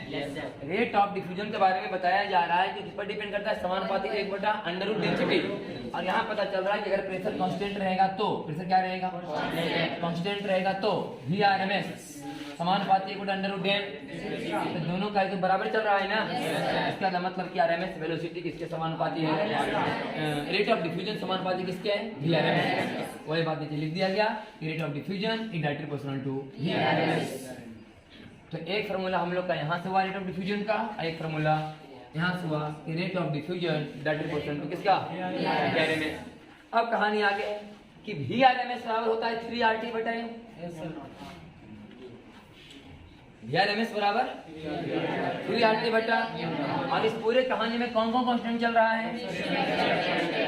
रेट ऑफ डिफ्यूजन के बारे में बताया जा रहा है कि किस पर डिपेंड करता है? समानुपाती 1 बटा अंडर रूट डेंसिटी। और यहाँ पता चल रहा है कि अगर प्रेशर कांस्टेंट रहेगा तो प्रेशर क्या रहेगा कांस्टेंट रहेगा तो VRMS समानुपाती 1 बटा अंडर रूट डेंसिटी, तो दोनों का तो बराबर चल रहा है ना। इसका मतलब कि RMS वेलोसिटी किसके समानुपाती है? रेट ऑफ डिफ्यूजन समानुपाती किसके है? VRMS। वही बात नीचे लिख दिया गया कि rate of diffusion is directly proportional to VRMS। तो एक फार्मूला हम लोग का यहाँ से हुआ रेट ऑफ डिफ्यूजन का, एक फार्मूला यहाँ से हुआ कि rate of diffusion directly proportional to किसका VRMS। अब कहानी आगे कि VRMS बराबर होता है 3RT बटा M। VRMS बराबर 3RT बटा। और इस पूरे कहानी में कौन कौन कांस्टेंट चल रहा है? तो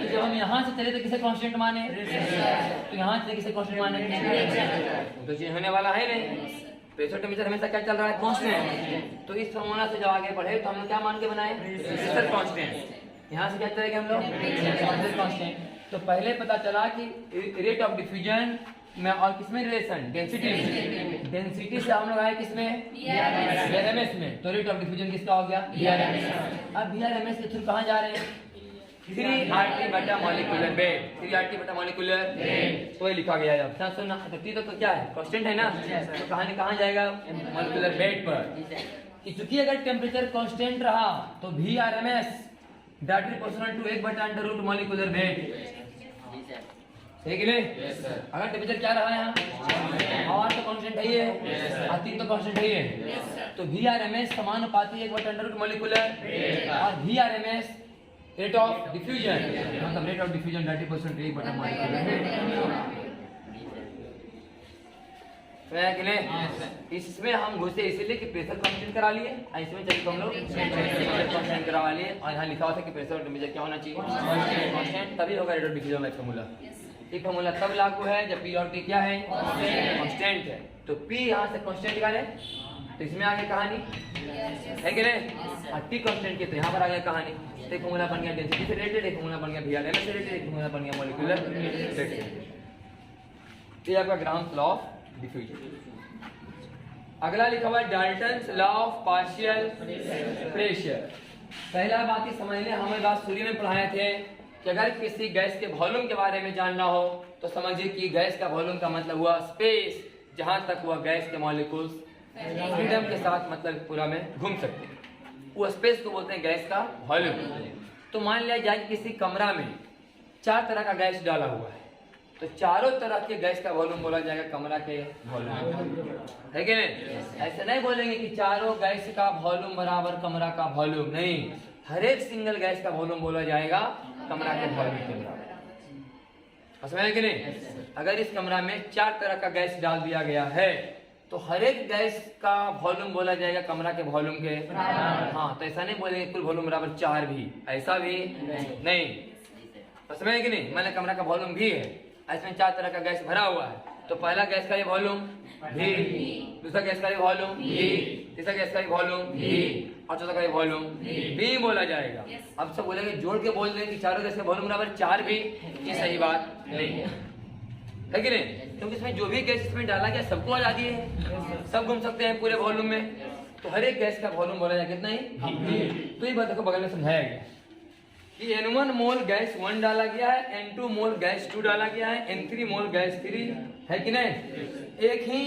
जब हम यहाँ से चले तो किसे कांस्टेंट माने, तो यहाँ से किसे कांस्टेंट माने, तो चेंज होने वाला है नहीं। प्रेशर टेम्परेचर हमेशा क्या चल रहा है कांस्टेंट। तो इस फॉर्मूला से जब आगे बढ़े तो हम लोग क्या मान के बनाए प्रेशर कांस्टेंट। यहाँ से क्या चलेगा हम लोग प्रेशर कांस्टेंट। तो पहले पता चला कि रेट ऑफ डिफ्यूजन में और किसमें रिलेशन डेंसिटी से हम लोग आए किसमें VRMS में, तो रेट ऑफ डिफ्यूजन किसका हो गया VRMS। अब VRMS के थ्रू कहाँ जा रहे हैं 3RT बटा मॉलिक्यूलर वेट, 3RT बटा मॉलिक्यूलर वेट तो ये लिखा गया है। अब सुनना तो T तो क्या है कांस्टेंट है ना, तो कहानी कहाँ जाएगा मॉलिक्यूलर वेट पर। कि चूंकि अगर टेम्परेचर कांस्टेंट रहा तो VRMS डायरेक्टली प्रोपोर्शनल टू 1 बटा अंडर रूट मॉलिक्यूलर वेट। सही कि नहीं? अगर टेम्परेचर क्या रहा है यहाँ, आर तो कांस्टेंट है ये, R3 तो कांस्टेंट है ये, तो VRMS समानुपाती है 1/√2 मोलिकुलर और VRMS रेट ऑफ डिफ्यूजन, मतलब रेट ऑफ डिफ्यूजन 30% एक बटा मोलिकुलर इसमें हम घुसे इसीलिए कि प्रेशर कांस्टेंट करा लिए, इसमें चलिए हम लोग प्रेशर कांस्टेंट करवा लिए और यहाँ लिखा हुआ था कि प्रेशर और टेम्परेचर क्या होना चाहिए कांस्टेंट, तभी होगा रेट ऑफ डिफ्यूजन का फॉर्मूला। ये फॉर्मूला तब लागू है जब P और T क्या है कांस्टेंट है, तो P यहाँ से कांस्टेंट निकाले तो इसमें आ गई कहानी है कि नहीं, और T कांस्टेंट की तो यहाँ पर आ गया कहानी, तो एक फॉर्मूला बन गया डेंसिटी से रिलेटेड, एक फॉर्मूला बन गया VRMS से रिलेटेड, एक फॉर्मूला बन गया मॉलिक्यूलर रेट। ये आपका ग्राम्स लॉ ऑफ डिफ्यूजन। अगला लिखा हुआ है Dalton's law of partial pressure. पहला बात ही समझ लें, हमें बात शुरू में पढ़ाए थे कि अगर किसी गैस के वॉल्यूम के बारे में जानना हो तो समझिए कि गैस का वॉल्यूम का मतलब हुआ स्पेस जहां तक वह गैस के मॉलिक्यूल्स फ्रीडम के साथ मतलब पूरा में घूम सकते हैं, वो स्पेस को बोलते हैं गैस का वॉल्यूम। तो मान लिया जाए किसी कमरा में 4 तरह का गैस डाला हुआ है, तो चारों तरह के गैस का वॉल्यूम बोला जाएगा कमरा के वॉल्यूम, है कि नहीं? ऐसे नहीं बोलेंगे कि चारों गैस का वॉल्यूम बराबर कमरा का वॉल्यूम, नहीं, हर एक सिंगल गैस का वॉल्यूम बोला जाएगा कमरा के वॉल्यूम के बराबर। समझ कि नहीं? अगर इस कमरा में 4 तरह का गैस डाल दिया गया है तो हर एक गैस का वॉल्यूम बोला जाएगा कमरा के वॉल्यूम के, हाँ, तो ऐसा नहीं बोलेंगे कुल वॉल्यूम बराबर 4 भी, ऐसा भी नहीं। समझ कि नहीं? मैंने कमरा का वॉल्यूम भी है, इसमें 4 तरह का गैस भरा हुआ है, तो पहला गैस का ये वॉल्यूम V, दूसरा गैस का ये वॉल्यूम V, तीसरा गैस का ये वॉल्यूम V और चौथा का ये वॉल्यूम V बोला जाएगा। अब सब बोलेंगे जोड़ के बोल देंगे कि चारों गैस का वॉल्यूम बराबर 4 भी, ये सही बात नहीं है कि नहीं? क्योंकि इसमें जो भी गैस इसमें डाला गया सबको आजादी है, सब घूम सकते हैं पूरे वॉल्यूम में, तो हर एक गैस का वॉल्यूम बोला जाएगा कितना ही। तो ये बात को बगल में समझाया गया कि N1 मोल गैस 1 डाला गया है, N2 मोल गैस 2 डाला गया है, N3 मोल गैस 3 है कि नहीं? एक ही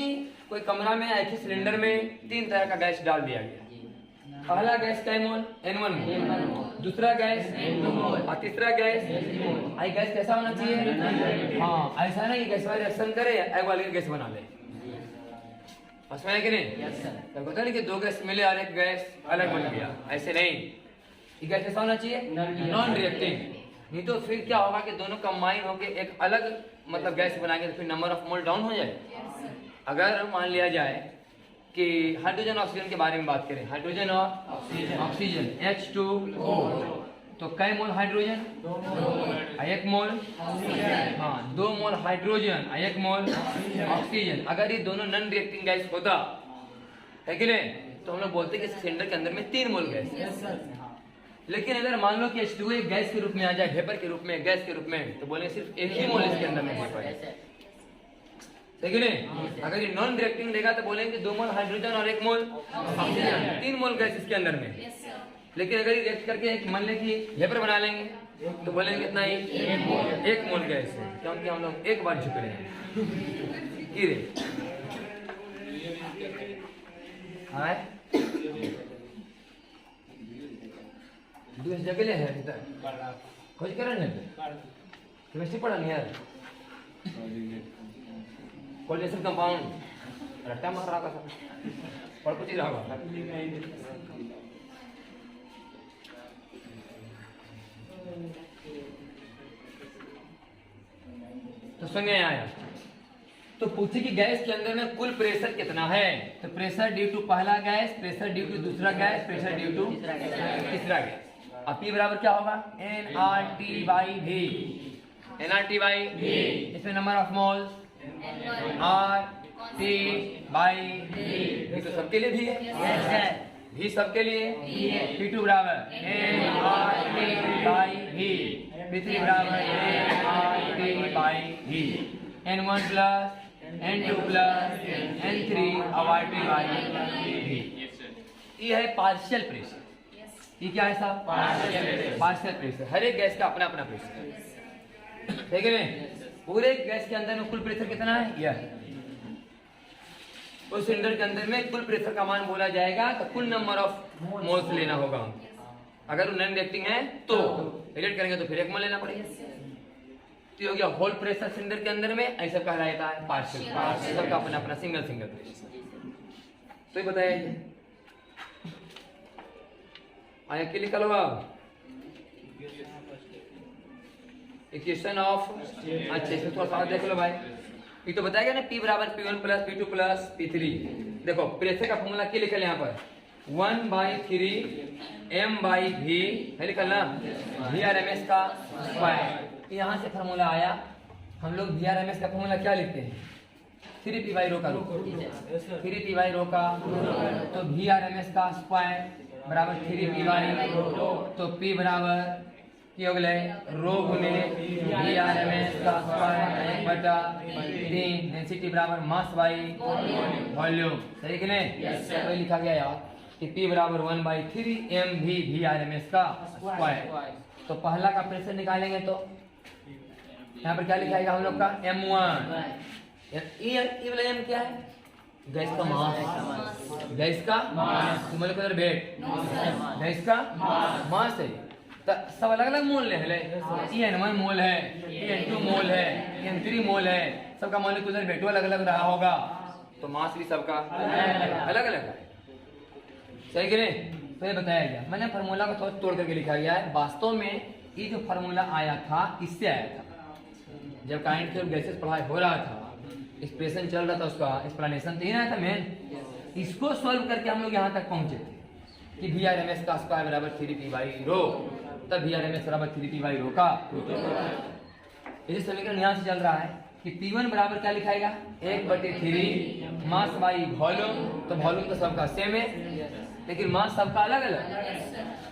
कोई कमरा में एक ही सिलेंडर में 3 तरह का गैस डाल दिया गया। पहला गैस का मोल N1 मोल, दूसरा गैस N2 मोल और तीसरा गैस आई गैस कैसा होना चाहिए? हाँ, ऐसा नहीं गैस वाले रिएक्शन करे एक वाली गैस बना ले, समझ में कि नहीं? तो पता नहीं कि 2 गैस मिले और एक गैस अलग बन गया, ऐसे नहीं। ये गैस कैसा होना चाहिए? नॉन रिएक्टिंग, नहीं तो फिर क्या होगा कि दोनों कंबाइन होके एक अलग मतलब गैस बनाएंगे तो फिर नंबर ऑफ मोल डाउन हो जाए। अगर मान लिया जाए कि हाइड्रोजन ऑक्सीजन के बारे में बात करें, हाइड्रोजन और ऑक्सीजन H2O, तो कै मोल हाइड्रोजन? 1 मोल, हाँ, 2 मोल हाइड्रोजन 1 मोल ऑक्सीजन। अगर ये दोनों नॉन रिएक्टिंग गैस होता है कि नहीं, तो हम लोग बोलते कि सिलेंडर के अंदर में 3 मोल गैस। लेकिन अगर मान लो कि H2O एक गैस के रूप में आ जाए, वेपर के रूप में, गैस के रूप में, तो बोलेंगे सिर्फ 1 ही मोल इसके अंदर में वेपर है, ठीक है नहीं? अगर ये नॉन रिएक्टिंग लेगा तो बोलेंगे 2 मोल हाइड्रोजन और 1 मोल ऑक्सीजन, 3 मोल गैस इसके अंदर में। लेकिन अगर ये रिएक्ट करके एक मान लें कि वेपर बना लेंगे तो बोलेंगे कितना ही 1 मोल गैस है, क्योंकि हम लोग एक बार झुक रहे हैं। जगह है खोज कर केमिस्ट्री पढ़ा नहीं यार, कोऑर्डिनेशन कंपाउंड रट्टा मार रहा था, पढ़ कुछ ही रहा। तो सुनिए आया, तो पूछे कि गैस के अंदर में कुल प्रेशर कितना है, तो प्रेशर ड्यू टू पहला गैस, प्रेशर ड्यू टू दूसरा गैस, प्रेशर ड्यू टू तीसरा गैस। अब P बराबर क्या होगा? nRT/V, nRT/V, इसमें नंबर ऑफ मोल्स RT/V, तो सबके लिए भी है, V सबके लिए, P2 बराबर nRT/V, P3 बराबर nRT/V, N1 plus N2 plus N3 और RT/V। ये है पार्शियल प्रेशर। ये क्या है साहब? Partial pressure. हर एक गैस का अपना अपना प्रेशर, ठीक है नहीं? पूरे गैस के अंदर में कुल प्रेशर कितना है? यह उस सिलेंडर के अंदर में कुल प्रेशर का मान बोला जाएगा, तो कुल नंबर ऑफ मोल्स लेना होगा। अगर वो नॉन रिएक्टिंग है तो रिएक्ट करेंगे तो फिर 1 मोल लेना पड़ेगा, तो ये हो गया होल प्रेशर सिलेंडर के अंदर में, ऐसा कहलाता है पार्शियल, सबका अपना अपना सिंगल प्रेशर। तो ये बताया आया कि लिखा लो आप इक्वेशन ऑफ, अच्छा इसमें थोड़ा सा देख लो भाई, ये तो बताया ना P बराबर P1 plus P2 plus P3। देखो प्रेशर का फॉर्मूला क्या लिखा है यहाँ पर 1/3 m/v है लिखा ना, VRMS का स्क्वायर। यहाँ से फॉर्मूला आया, हम लोग VRMS का फॉर्मूला क्या लिखते हैं 3p/ρ का, 3p/ρ का, तो VRMS का स्क्वायर बराबर 3p/ρ, तो P बराबर की हो गए रो गुने VRMS का स्क्वायर 1/3, डेंसिटी बराबर मास बाई वॉल्यूम, सही कि नहीं? तो लिखा गया यार कि P बराबर 1/3 mv VRMS का स्क्वायर। तो पहला का प्रेशर निकालेंगे तो यहाँ पर क्या लिखाएगा हम लोग का M1, ये वाला M क्या है? गैस का मास, गैस का मोलिकुलर वेट, गैस का मास है। तो सब अलग अलग मोल ले, ये N1 मोल है, ये N2 मोल है, ये N3 मोल है, सबका मोलिकुलर वेट अलग अलग रहा होगा, तो मास भी सबका अलग अलग है, सही कि नहीं? तो ये बताया गया, मैंने फार्मूला को थोड़ा तोड़ करके लिखा गया है। वास्तव में ये जो फार्मूला आया था इससे आया था, जब काइंड के गैसेस पढ़ाई हो रहा था, एक्सप्रेशन चल रहा था, उसका एक्सप्लेनेशन तो ही आया था मेन। इसको सॉल्व करके हम लोग यहाँ तक पहुंचे थे कि VRMS का स्क्वायर बराबर 3p/ρ, तब VRMS बराबर 3p/ρ का। ये समीकरण यहाँ से चल रहा है कि P1 बराबर क्या लिखाएगा 1/3 मास बाई वॉल्यूम, तो वॉल्यूम तो सबका सेम है लेकिन मास सबका अलग अलग,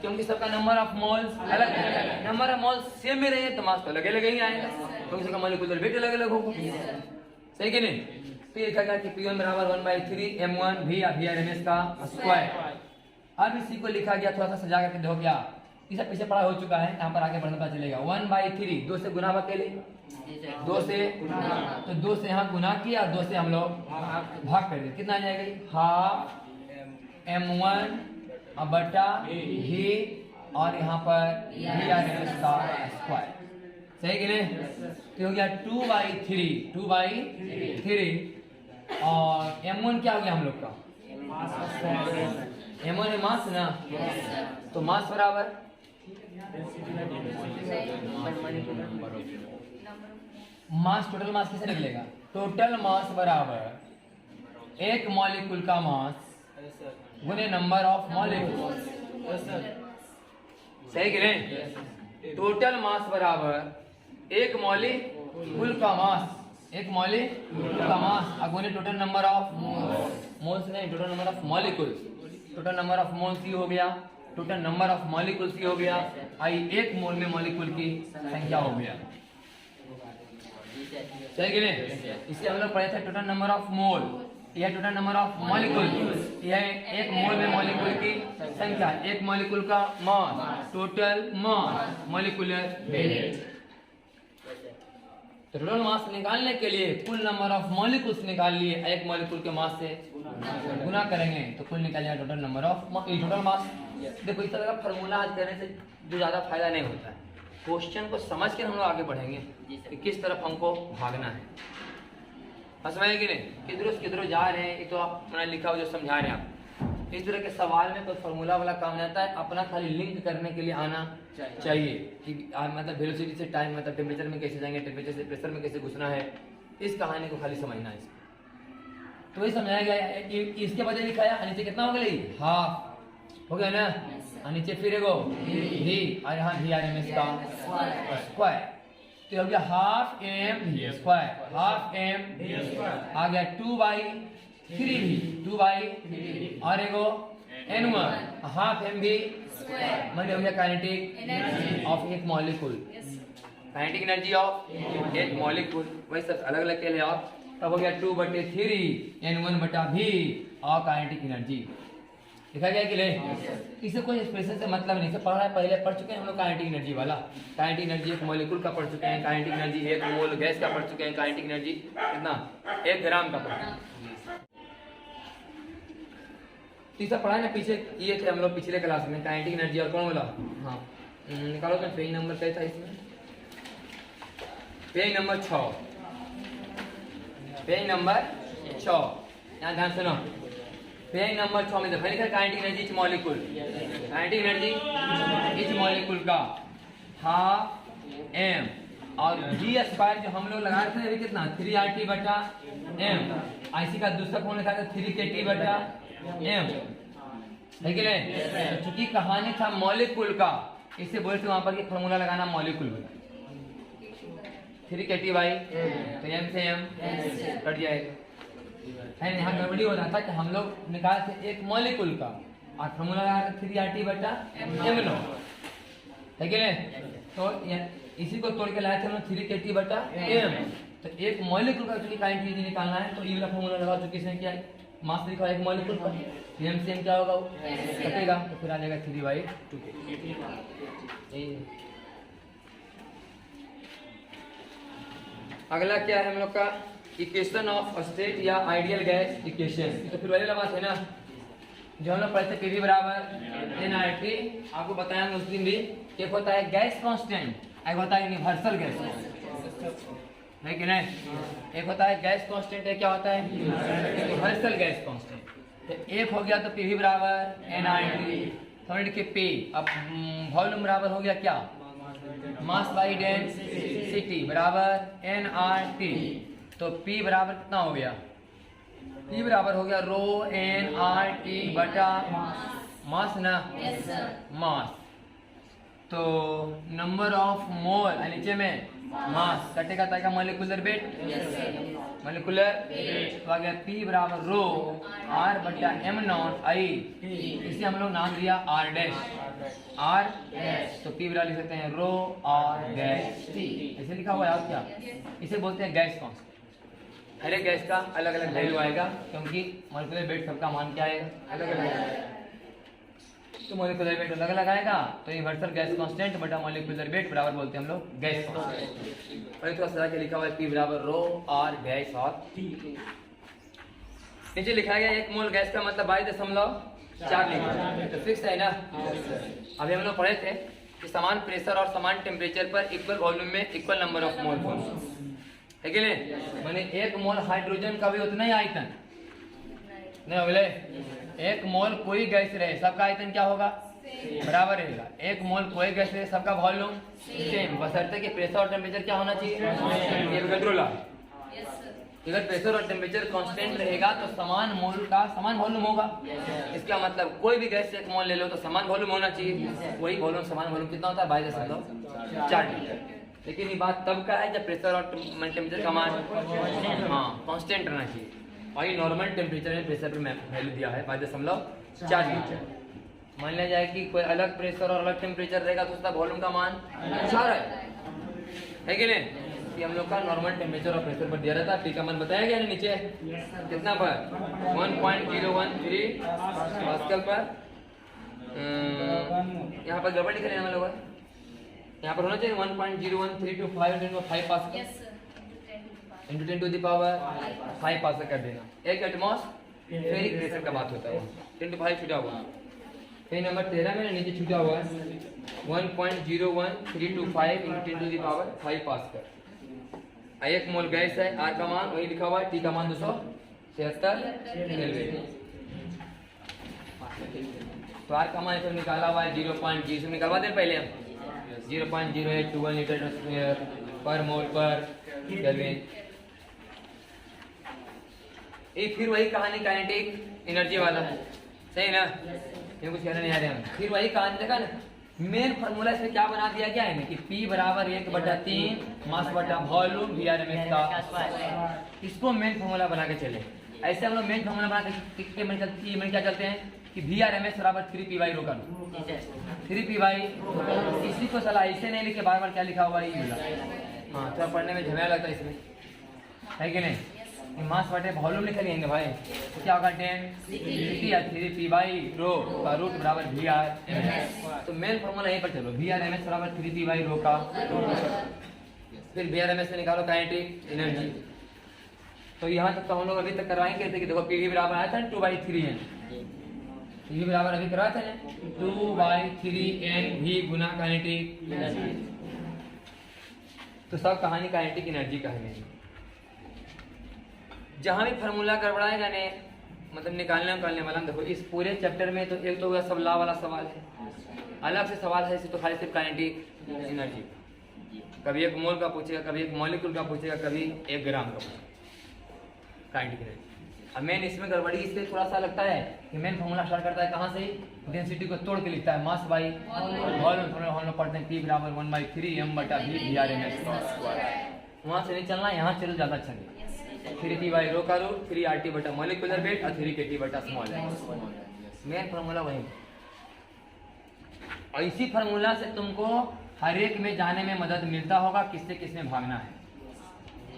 क्योंकि सबका नंबर ऑफ मोल्स अलग है। नंबर ऑफ मोल्स सेम में रहे तो मास तो अलग अलग ही आएगा, क्योंकि सबका मोलिकुलर वेट अलग अलग होगा, सही कि नहीं? तो ये लिखा गया कि P1 बराबर 1/3 m1 VRMS का स्क्वायर। अब इसी को लिखा गया, थोड़ा सा सजा करके हो गया, इसे पीछे पढ़ा हो चुका है, यहाँ पर आगे बढ़ना पता चलेगा। 1/3 2 से गुना अकेले, 2 से तो 2 से यहाँ गुना किया, 2 से हम लोग भाग कर दिया, कितना आ जाएगा हाफ m1 बटा v और यहाँ पर VRMS का स्क्वायर, सही कि नहीं? तो हो गया 2/3 और m1 क्या हो गया हम लोग का m1 है मास ना, तो मास बराबर मास, टोटल मास किसे निकलेगा? टोटल मास बराबर एक मॉलिक्यूल का मास गुने नंबर ऑफ मॉलिक्यूल, सही कि नहीं? टोटल मास बराबर एक मॉलिक्यूल का मास, एक मॉलिक्यूल का मास अगुने टोटल नंबर ऑफ मोल्स नहीं, total number of molecules, total number of moles ही हो गया, टोटल नंबर ऑफ मॉलिक्यूल्स ही हो गया, आई एक मोल में मॉलिक्यूल की संख्या हो गया, सही कि नहीं? इसे हम लोग पढ़े थे टोटल नंबर ऑफ मोल, यह टोटल नंबर ऑफ मॉलिक्यूल, यह एक मोल में मॉलिक्यूल की संख्या, एक मॉलिक्यूल का मास, टोटल मास, मॉलिक्यूलर वेट। तो टोटल मास निकालने के लिए कुल नंबर ऑफ मॉलिक्यूल्स निकाल लिए, एक मॉलिक्यूल के मास से गुना करेंगे तो कुल निकाल जाएगा total number of total mass. देखो इस तरह का फॉर्मूला आज करने से जो ज्यादा फायदा नहीं होता है, क्वेश्चन को समझ कर हम लोग आगे बढ़ेंगे कि किस तरफ हमको भागना है, समझ कि नहीं? किधरों जा रहे हैं, ये तो आप अपना लिखा हो जो समझा रहे हैं आप। इस तरह के सवाल में कोई फॉर्मूला वाला काम नहीं आता है, अपना खाली लिंक करने के लिए आना चाहिए कि मतलब वेलोसिटी से टाइम, मतलब टेम्परेचर में कैसे जाएंगे, टेम्परेचर से प्रेशर में कैसे घुसना है, इस कहानी को खाली समझना है। तो वही समझाया गया है कि इसके बजाय लिखाया, नीचे कितना हो गया हाफ हो गया ना, नीचे फिर एगो भी और यहाँ VRMS का स्क्वायर, तो हो गया half m square, half m आ गया 2/3 और एगो n1 हाफ m भी मतलब हो गया काइनेटिक ऑफ एक मॉलिक्यूल, काइनेटिक एनर्जी ऑफ एक मॉलिक्यूल, वही सब अलग अलग के लिए आप, तब हो गया 2/3 n1/v और काइनेटिक एनर्जी लिखा गया कि नहीं? इसे कोई एक्सप्रेशन से मतलब नहीं, से पढ़ रहा है, पहले पढ़ चुके हैं हम लोग काइनेटिक एनर्जी वाला, काइनेटिक एनर्जी एक मॉलिक्यूल का पढ़ चुके हैं, काइनेटिक एनर्जी एक मोल गैस का पढ़ चुके हैं, काइनेटिक एनर्जी कितना 1 ग्राम का पढ़ तीसरा पढ़ा है ना पीछे, ये थे हम लोग पिछले क्लास में काइनेटिक एनर्जी और कौन बोला, हाँ निकालो तो पेज नंबर क्या था इसमें, पेज नंबर 6, पेज नंबर 6, यहाँ ध्यान सुनो। पेज नंबर 6 में देखो लिखा kinetic energy etch molecule, kinetic energy etch molecule का हाफ एम और जी स्क्वायर जो हम लोग लगा रहे थे अभी कितना 3RT बटा एम, आईसी का दूसरा कौन लिखा था 3KT बटा एम, है कि नहीं। चूंकि कहानी था मॉलिक्यूल का, इसे बोलते वहां पर फॉर्मूला लगाना मॉलिक्यूल में 3KT बाई तो एम से एम कट जाएगा। यहाँ गड़बड़ी हो रहा था कि हम लोग निकाल थे एक मॉलिक्यूल का और फॉर्मूला लगा 3RT बटा एम नो, है कि नहीं। तो इसी को तोड़ के लाए थे हम लोग 3KT बटा एम। तो एक मॉलिक्यूल का चूंकि काइनेटिक एनर्जी निकालना है तो ये वाला फॉर्मूला लगा चुके इसमें क्या है मास लिखा है एक मॉलिक्यूल पर, एम से एम क्या होगा वो कटेगा तो फिर आ जाएगा 3/2। अगला क्या है हम लोग का इक्वेशन ऑफ स्टेट या आइडियल गैस इक्वेशन। तो फिर वही बात है ना जो हम लोग पढ़ते पीवी बराबर nRT, आपको बताया उस दिन भी। एक होता है गैस कांस्टेंट, एक होता है यूनिवर्सल गैस, है कि नहीं। एक होता है गैस कांस्टेंट, है क्या होता है यूनिवर्सल गैस कांस्टेंट। तो एक हो गया तो पीवी बराबर nRT, थर्ड के पी। अब वॉल्यूम बराबर हो गया क्या मास बाई डेंसिटी बराबर nRT। तो P बराबर कितना हो गया, P बराबर हो गया रो nRT बटा मास ना मास। तो नंबर ऑफ मोल नीचे में मास कटेगा ताकि मॉलिक्यूलर वेट, मॉलिक्यूलर तो आ गया P बराबर रो R बटा m नॉट I, इसे हम लोग नाम दिया R डैश, R तो P बराबर लिख सकते हैं रो R डैश T, ऐसे लिखा हुआ है। आप क्या इसे बोलते हैं गैस कांस्टेंट। हर एक गैस का अलग अलग वैल्यू आएगा क्योंकि मॉलिक्यूलर वेट सबका मान क्या है अलग अलग, तो मॉलिक्यूलर वेट अलग अलग आएगा। तो यूनिवर्सल गैस कांस्टेंट बटा मॉलिक्यूलर वेट बराबर बोलते हैं हम लोग गैस कांस्टेंट। और थोड़ा सा लिखा हुआ है P बराबर रो R गैस और T। नीचे लिखा गया एक मोल गैस का मतलब 22.4 लीटर, तो फिक्स है ना। अभी हम लोग पढ़े थे कि समान प्रेशर और समान टेम्परेचर पर इक्वल वॉल्यूम में इक्वल नंबर ऑफ मोल, है कि नहीं। मैंने एक मोल हाइड्रोजन का भी उतना ही आयतन नहीं बोले, एक मोल कोई गैस रहे सबका आयतन क्या होगा बराबर रहेगा। एक मोल कोई गैस रहे सबका वॉल्यूम सेम, बशर्ते कि प्रेशर और टेम्परेचर क्या होना चाहिए। अगर प्रेशर और टेम्परेचर कांस्टेंट रहेगा तो समान मोल का समान वॉल्यूम होगा। इसका मतलब कोई भी गैस से एक मोल ले लो तो समान वॉल्यूम होना चाहिए। वही वॉल्यूम समान वॉल्यूम कितना होता है 22.4 लीटर। लेकिन ये बात तब का है जब प्रेशर और टेम्परेचर का मान कांस्टेंट रहना चाहिए। और ये नॉर्मल टेम्परेचर में प्रेशर पर वैल्यू दिया है 22.4 लीटर। मान लिया जाए कि कोई अलग प्रेशर और अलग टेम्परेचर रहेगा तो उसका वॉल्यूम का मान 4 है कि नहीं। कि हम लोग का नॉर्मल टेम्परेचर और प्रेशर पर दिया रहता है। पी का मान बताया गया ना नीचे कितना पर 1.013 पास्कल पर। यहाँ पर गड़बड़ लिख रहे हैं हम लोग, यहाँ पर होना चाहिए 1.01325 pascal into 10 to the power 5 pascal कर देना। एक एटमॉस्फेरिक प्रेशर का बात होता है 10 to 5 छुटा हुआ। फिर नंबर 13 में नीचे छुटा हुआ है 1.01325 into 10 to the power 5 pascal. एक मोल गैस है, आर का मान वही लिखा हुआ है, टी का मान 273 केल्विन। तो आर का मान इसमें निकाला हुआ है 0.0 निकालवा दें पहले हम 0.0821 लीटर पर मोल पर केल्विन। ये फिर वही कहानी काइनेटिक एनर्जी वाला है, सही ना। ये कुछ कहना नहीं आ रहे हम। फिर वही कहानी देखा ना, मेन फार्मूला इसमें क्या बना दिया गया है ना कि P बराबर 1/3 मास बटा वॉल्यूम VRMS का, इसको मेन फार्मूला बना के चले। ऐसे हम लोग मेन फार्मूला बना के में क्या चलते हैं कि VRMS बराबर 3P/ρ का 3P/ρ। इसी को सलाह इसे नहीं लिखे बार बार क्या लिखा हुआ है ये। हाँ थोड़ा पढ़ने में झमेला लगता है इसमें, है कि नहीं। मास बटे वॉल्यूम लिख लेंगे भाई तो क्या होगा 10 या 3P/ρ का रूट बराबर VRMS। तो मेन फॉर्मूला यहीं पर चलो VRMS बराबर 3P/ρ का। फिर VRMS से निकालो काइनेटिक एनर्जी। तो यहाँ तक तो हम लोग अभी तक करवाएंगे थे कि देखो PV बराबर आया था 2/3n। PV बराबर अभी करवाया था ना 2/3n V गुना काइनेटिक एनर्जी। तो सब कहानी काइनेटिक एनर्जी का है। जहाँ भी फार्मूला गड़बड़ाएगा ने मतलब निकालने वाला, देखो इस पूरे चैप्टर में तो एक तो होगा सब लॉ वाला सवाल है, अलग से सवाल है तो खाली सिर्फ काइनेटिक एनर्जी, कभी एक मोल का पूछेगा, कभी एक मॉलिक्यूल का पूछेगा, कभी 1 ग्राम का पूछेगा काइनेटिक एनर्जी। अब मेन इसमें गड़बड़ी इसलिए थोड़ा सा लगता है कि मेन फार्मूला स्टार्ट करता है कहाँ से, डेंसिटी को तोड़ के लिखता है मास बाई वॉल्यूम। हम लोग पढ़ते हैं P बराबर 1/3 m/v (VRMS²). वहाँ से नहीं चलना, यहाँ चलो ज़्यादा अच्छा है। 3P बाई रो का रूट 3RT बटा मॉलिक्यूलर वेट और 3kT बटा स्मॉल है। मेन फार्मूला वही। और इसी फार्मूला से तुमको हर एक में जाने में मदद मिलता होगा, किससे किस में भागना है,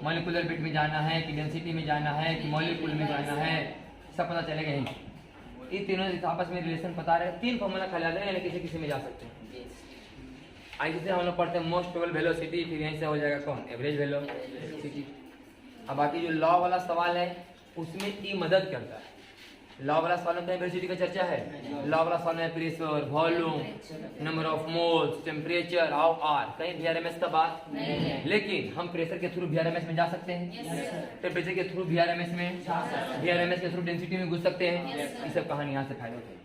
मॉलिक्यूलर वेट में जाना है कि डेंसिटी में जाना है कि मॉलिक्यूल में जाना है, सब पता चलेगा यही। ये तीनों आपस में रिलेशन पता रहे, 3 फार्मूला खाली आ जाएगा, किसी किसी में जा सकते हैं। आई से हम लोग पढ़ते हैं मोस्ट प्रोबेबल वेलोसिटी, फिर यहीं से हो जाएगा कौन, एवरेज वेलोसिटी। अब बाकी जो लॉ वाला सवाल है उसमें ये मदद करता है। लॉ वाला सवाल में वेलोसिटी का चर्चा है, लॉ वाला सवाल में pressure, volume, number of moles, temperature, R, कहीं VRMS का बात नहीं। लेकिन हम प्रेशर के थ्रू VRMS में जा सकते हैं, टेम्परेचर के थ्रू VRMS में, VRMS के थ्रू डेंसिटी में घुस सकते हैं। ये सब कहानी यहाँ से फायदा होता है।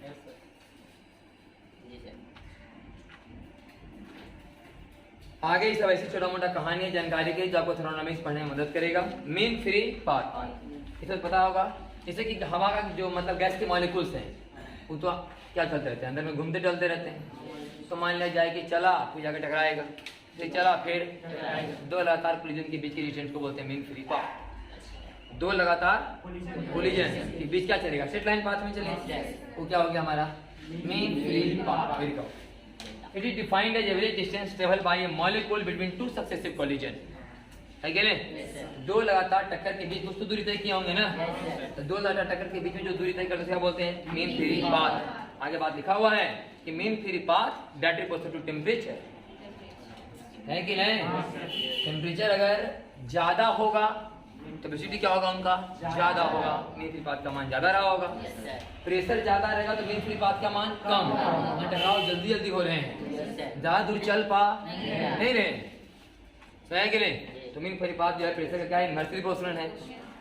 आगे सब ऐसी छोटा मोटा कहानी है जानकारी की जो आपको थर्मोडायनामिक्स पढ़ने में मदद करेगा। मीन फ्री पाथ इसे पता होगा, जैसे कि हवा का जो मतलब गैस के मॉलिक्यूल्स हैं वो तो क्या चलते रहते हैं, अंदर में घूमते टलते रहते हैं। तो मान लिया जाए कि चला फिर जाकर टकराएगा, फिर चला फिर 2 लगातार कोलिजन के बीच के डिस्टेंस को बोलते हैं मीन फ्री पाथ। 2 लगातार कोलिजन के बीच क्या चलेगा, स्ट्रेट लाइन पाथ में चलेगा, वो क्या हो गया हमारा mean free path. It is defined as average distance traveled by a molecule between 2 successive collision। है क्या नहीं? 2 लगातार टक्कर के बीच कुछ तो दूरी तय किए होंगे ना, तो 2 लगातार टक्कर के बीच में जो दूरी तय करते हैं क्या बोलते हैं, मीन फ्री पाथ। आगे बात लिखा हुआ है कि mean free path that is proportional to temperature, है कि नहीं? टेम्परेचर अगर ज्यादा होगा तो वेलोसिटी क्या होगा उनका, ज्यादा होगा, मीन फ्री पाथ का मान ज्यादा रहा होगा। प्रेशर ज्यादा रहेगा तो मीन फ्री पाथ का मान कम, टकराव जल्दी जल्दी हो रहे हैं, ज्यादा दूर चल पा नहीं रहे, है कि नहीं? तो मीन फ्री पाथ जो है प्रेशर का क्या है, इनवर्सली प्रोपोर्शनल है।